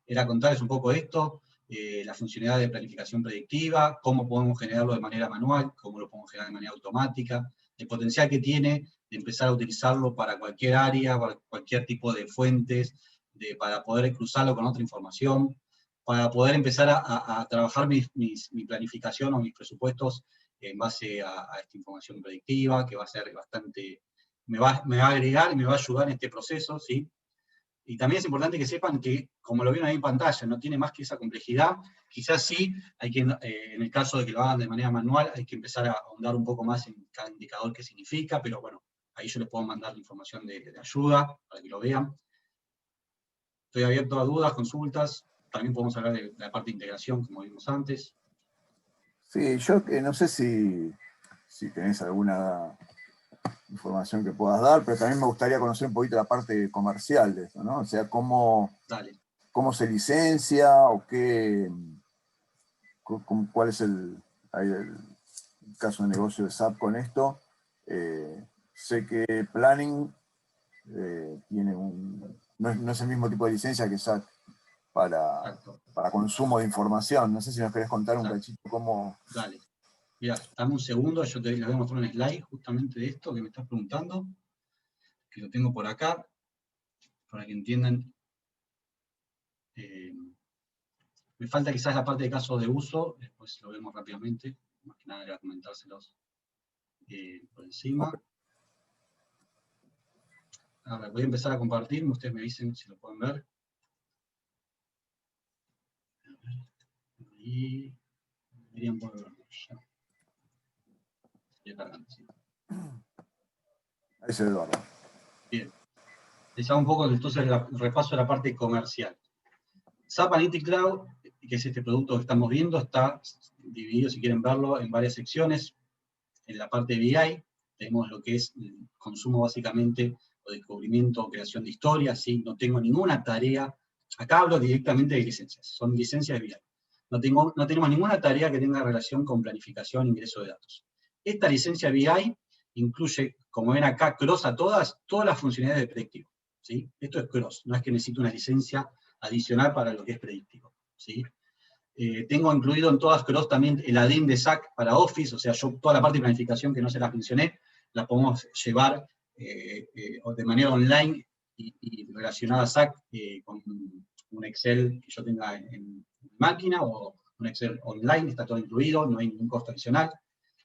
era contarles un poco esto, la funcionalidad de planificación predictiva, cómo podemos generarlo de manera manual, cómo lo podemos generar de manera automática, el potencial que tiene de empezar a utilizarlo para cualquier área, para cualquier tipo de fuentes, para poder cruzarlo con otra información, para poder empezar a trabajar mi planificación o mis presupuestos en base a esta información predictiva, que va a ser bastante... Me va a agregar y me va a ayudar en este proceso, ¿sí? Y también es importante que sepan que, como lo vieron ahí en pantalla, no tiene más que esa complejidad. Quizás sí, hay que, en el caso de que lo hagan de manera manual, hay que empezar a ahondar un poco más en cada indicador que significa, pero bueno, ahí yo les puedo mandar la información de ayuda para que lo vean. Estoy abierto a dudas, consultas. también podemos hablar de la parte de integración, como vimos antes. Sí, yo no sé si tenés alguna información que puedas dar, pero también me gustaría conocer un poquito la parte comercial de eso, ¿no? O sea, cómo se licencia o cuál es el caso de negocio de SAP con esto. Sé que Planning tiene no es el mismo tipo de licencia que SAP para consumo de información. No sé si nos querés contar un cachito cómo... Dale. Mira, dame un segundo, yo les voy a mostrar un slide justamente de esto que me estás preguntando, que lo tengo por acá, para que entiendan. Me falta quizás la parte de caso de uso, después lo vemos rápidamente, más que nada era comentárselos por encima. Okay. Ahora voy a empezar a compartir, ustedes me dicen si lo pueden ver. Y deberían poder verlo ya. Ahí se ve, Eduardo. Bien. Les hago un poco entonces el repaso de la parte comercial. SAP Analytics Cloud, que es este producto que estamos viendo, está dividido, si quieren verlo, en varias secciones. En la parte de BI tenemos lo que es el consumo básicamente, o descubrimiento o creación de historias, ¿sí? No tengo ninguna tarea, acá hablo directamente de licencias, son licencias de BI. No tenemos ninguna tarea que tenga relación con planificación e ingreso de datos. Esta licencia BI incluye, como ven acá, cross a todas las funcionalidades de predictivo, ¿sí? Esto es cross, no es que necesito una licencia adicional para lo que es predictivo, ¿sí? Tengo incluido en todas cross también el add-in de SAC para Office, o sea, yo toda la parte de planificación que no se las mencioné, la podemos llevar de manera online y relacionada a SAC con un Excel que yo tenga en máquina o un Excel online, está todo incluido, no hay ningún costo adicional.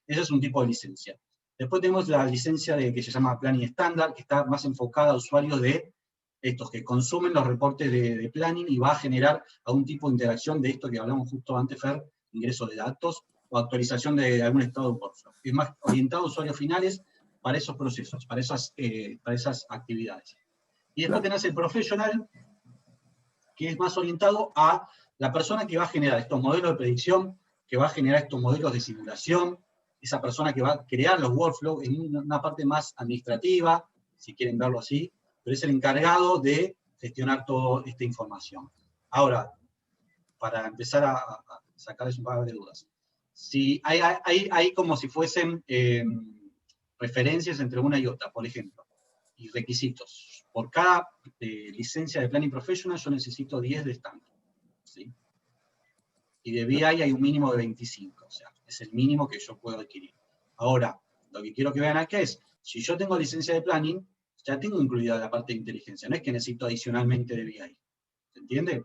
Ese es un tipo de licencia. Después tenemos la licencia que se llama Planning Standard, que está más enfocada a usuarios de estos que consumen los reportes de planning y va a generar algún tipo de interacción de esto que hablamos justo antes, Fer, ingreso de datos o actualización de algún estado de workflow. Es más orientado a usuarios finales para esos procesos, para esas actividades. Y después tenés el professional, que es más orientado a la persona que va a generar estos modelos de predicción, que va a generar estos modelos de simulación, esa persona que va a crear los workflows en una parte más administrativa, si quieren verlo así, pero es el encargado de gestionar toda esta información. Ahora, para empezar a sacarles un par de dudas, si hay como si fuesen referencias entre una y otra, por ejemplo, y requisitos. Por cada licencia de Planning Professional yo necesito 10 de estándar, ¿sí? Y de BI hay un mínimo de 25, o sea, es el mínimo que yo puedo adquirir. Ahora, lo que quiero que vean acá es, si yo tengo licencia de Planning, ya tengo incluida la parte de inteligencia, no es que necesito adicionalmente de BI. ¿Se entiende?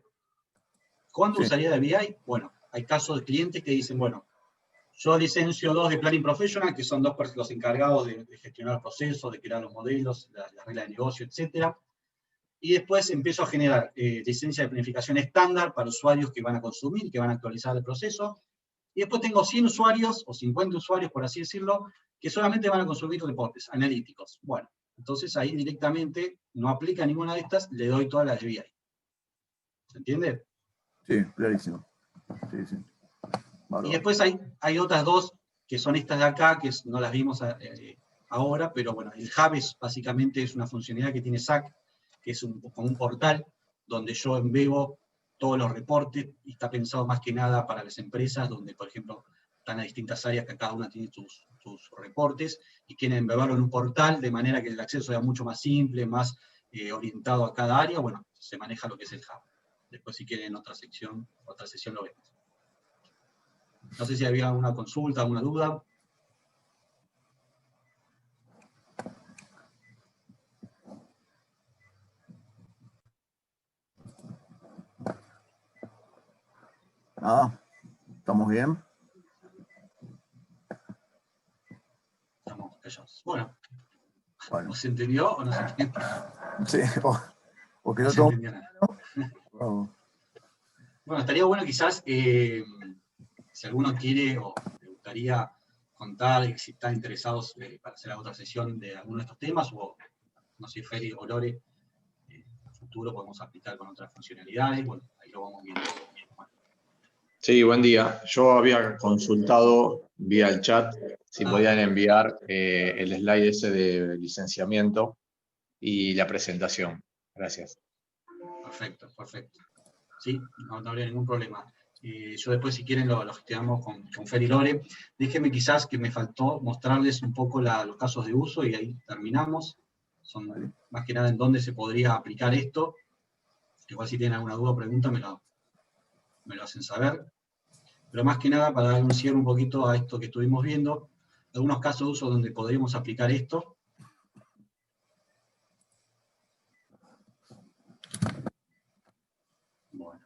¿Cuándo usaría de BI? Bueno, hay casos de clientes que dicen, bueno, yo licencio 2 de Planning Professional, que son los encargados de gestionar procesos, de crear los modelos, la regla de negocio, etc. Y después empiezo a generar licencia de planificación estándar para usuarios que van a consumir, que van a actualizar el proceso. Y después tengo 100 usuarios, o 50 usuarios, por así decirlo, que solamente van a consumir reportes analíticos. Bueno, entonces ahí directamente no aplica ninguna de estas, le doy todas las de BI. ¿Se entiende? Sí, clarísimo. Sí, sí. Y después hay otras dos, que son estas de acá, que no las vimos ahora, pero bueno, el Hub básicamente es una funcionalidad que tiene SAC, que es como un portal donde yo embebo todos los reportes, y está pensado más que nada para las empresas, donde, por ejemplo, están a distintas áreas que cada una tiene sus reportes, y quieren embeberlo en un portal, de manera que el acceso sea mucho más simple, más orientado a cada área. Bueno, se maneja lo que es el Hub. Después, si quieren, en otra sesión lo vemos. No sé si había alguna consulta, alguna duda. ¿Estamos bien? Estamos callados. Bueno. ¿O se entendió o no se entendió? Sí, o quedó no se todo... entendió nada. Bueno, estaría bueno quizás, si alguno quiere o le gustaría contar, si están interesados para hacer la otra sesión de alguno de estos temas, o no sé, Feri o Lore, futuro podemos aplicar con otras funcionalidades. Bueno, ahí lo vamos viendo. Sí, buen día. Yo había consultado vía el chat si podían enviar el slide ese de licenciamiento y la presentación. Gracias. Perfecto, perfecto. Sí, no habría ningún problema. Yo después, si quieren, lo gestionamos con Fer y Lore. Déjenme quizás que me faltó mostrarles un poco los casos de uso y ahí terminamos. Son más que nada en dónde se podría aplicar esto. Igual si tienen alguna duda o pregunta me lo hacen saber. Pero más que nada para dar un cierre un poquito a esto que estuvimos viendo, algunos casos de uso donde podríamos aplicar esto. Bueno.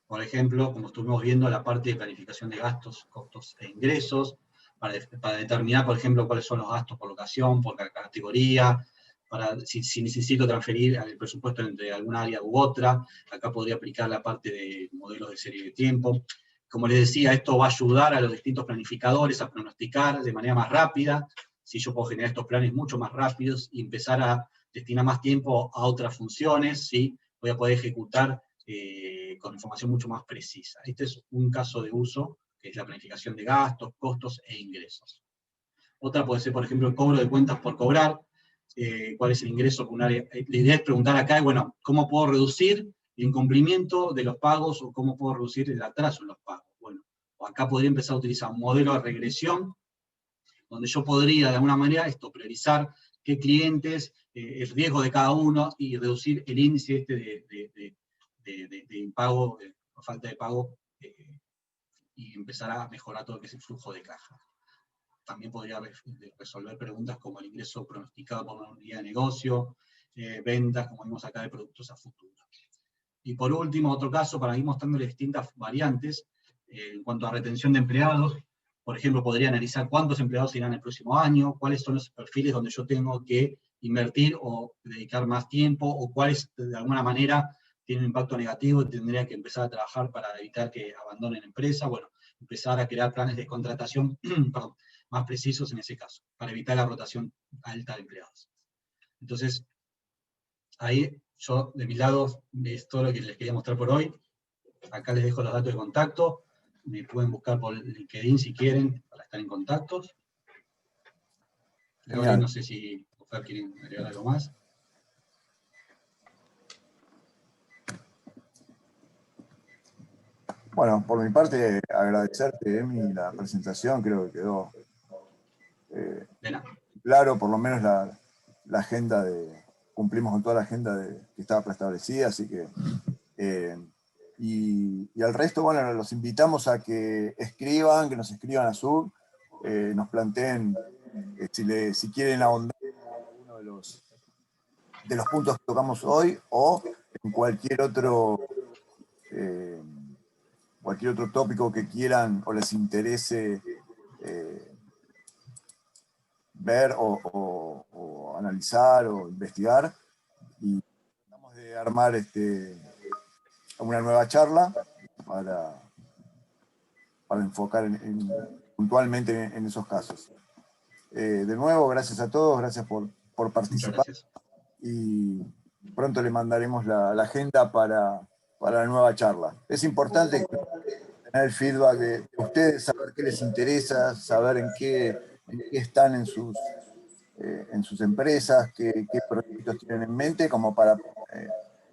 Por ejemplo, como estuvimos viendo, la parte de planificación de gastos, costos e ingresos, para determinar, por ejemplo, cuáles son los gastos por locación, por categoría, para si necesito transferir el presupuesto entre alguna área u otra, acá podría aplicar la parte de modelos de serie de tiempo. Como les decía, esto va a ayudar a los distintos planificadores a pronosticar de manera más rápida, si yo puedo generar estos planes mucho más rápidos y empezar a destinar más tiempo a otras funciones, ¿sí? Voy a poder ejecutar con información mucho más precisa. Este es un caso de uso, que es la planificación de gastos, costos e ingresos. Otra puede ser, por ejemplo, el cobro de cuentas por cobrar, cuál es el ingreso por un área. La idea es preguntar acá, bueno, ¿cómo puedo reducir el incumplimiento de los pagos o cómo puedo reducir el atraso en los pagos? Bueno, acá podría empezar a utilizar un modelo de regresión, donde yo podría, de alguna manera, priorizar qué clientes, el riesgo de cada uno y reducir el índice de impago, o falta de pago, y empezar a mejorar todo lo que es el flujo de caja. También podría resolver preguntas como el ingreso pronosticado por una unidad de negocio, ventas, como vimos acá, de productos a futuro. Y por último, otro caso, para ir mostrándoles distintas variantes, en cuanto a retención de empleados, por ejemplo, podría analizar cuántos empleados irán el próximo año, cuáles son los perfiles donde yo tengo que invertir o dedicar más tiempo, o cuáles, de alguna manera, tienen un impacto negativo y tendría que empezar a trabajar para evitar que abandonen la empresa. Bueno, empezar a crear planes de contratación más precisos en ese caso, para evitar la rotación alta de empleados. Entonces, ahí yo, de mi lado, es todo lo que les quería mostrar por hoy. Acá les dejo los datos de contacto. Me pueden buscar por LinkedIn si quieren, para estar en contactos. Lore, no sé si ustedes quieren agregar algo más. Bueno, por mi parte, agradecerte, Emi, la presentación, creo que quedó claro, por lo menos la agenda cumplimos con toda la agenda que estaba preestablecida, así que, y al resto, bueno, los invitamos a que nos escriban a Zoom, nos planteen si quieren ahondar en alguno de los puntos que tocamos hoy, o en cualquier otro tópico que quieran o les interese ver o analizar o investigar, y tratamos de armar una nueva charla para enfocar puntualmente en esos casos. De nuevo, gracias a todos, gracias por participar. Gracias. Y pronto le mandaremos la agenda para la nueva charla. Es importante tener el feedback de ustedes, saber qué les interesa, saber en qué están en sus empresas, qué proyectos tienen en mente, como para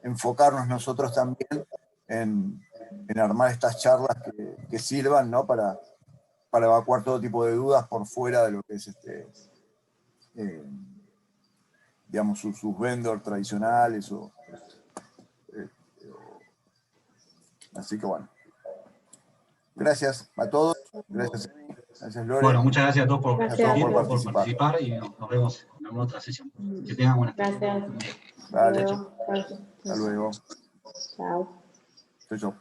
enfocarnos nosotros también en armar estas charlas que sirvan, ¿no? para evacuar todo tipo de dudas por fuera de lo que es digamos, sus vendors tradicionales. Así que bueno. Gracias a todos. Gracias, Emi. Gracias, Lore. Bueno, muchas gracias a todos por participar y nos vemos en alguna otra sesión. Que tengan buenas tardes. Gracias. Dale. Hasta luego. Hasta luego. Chao. Chau, chau.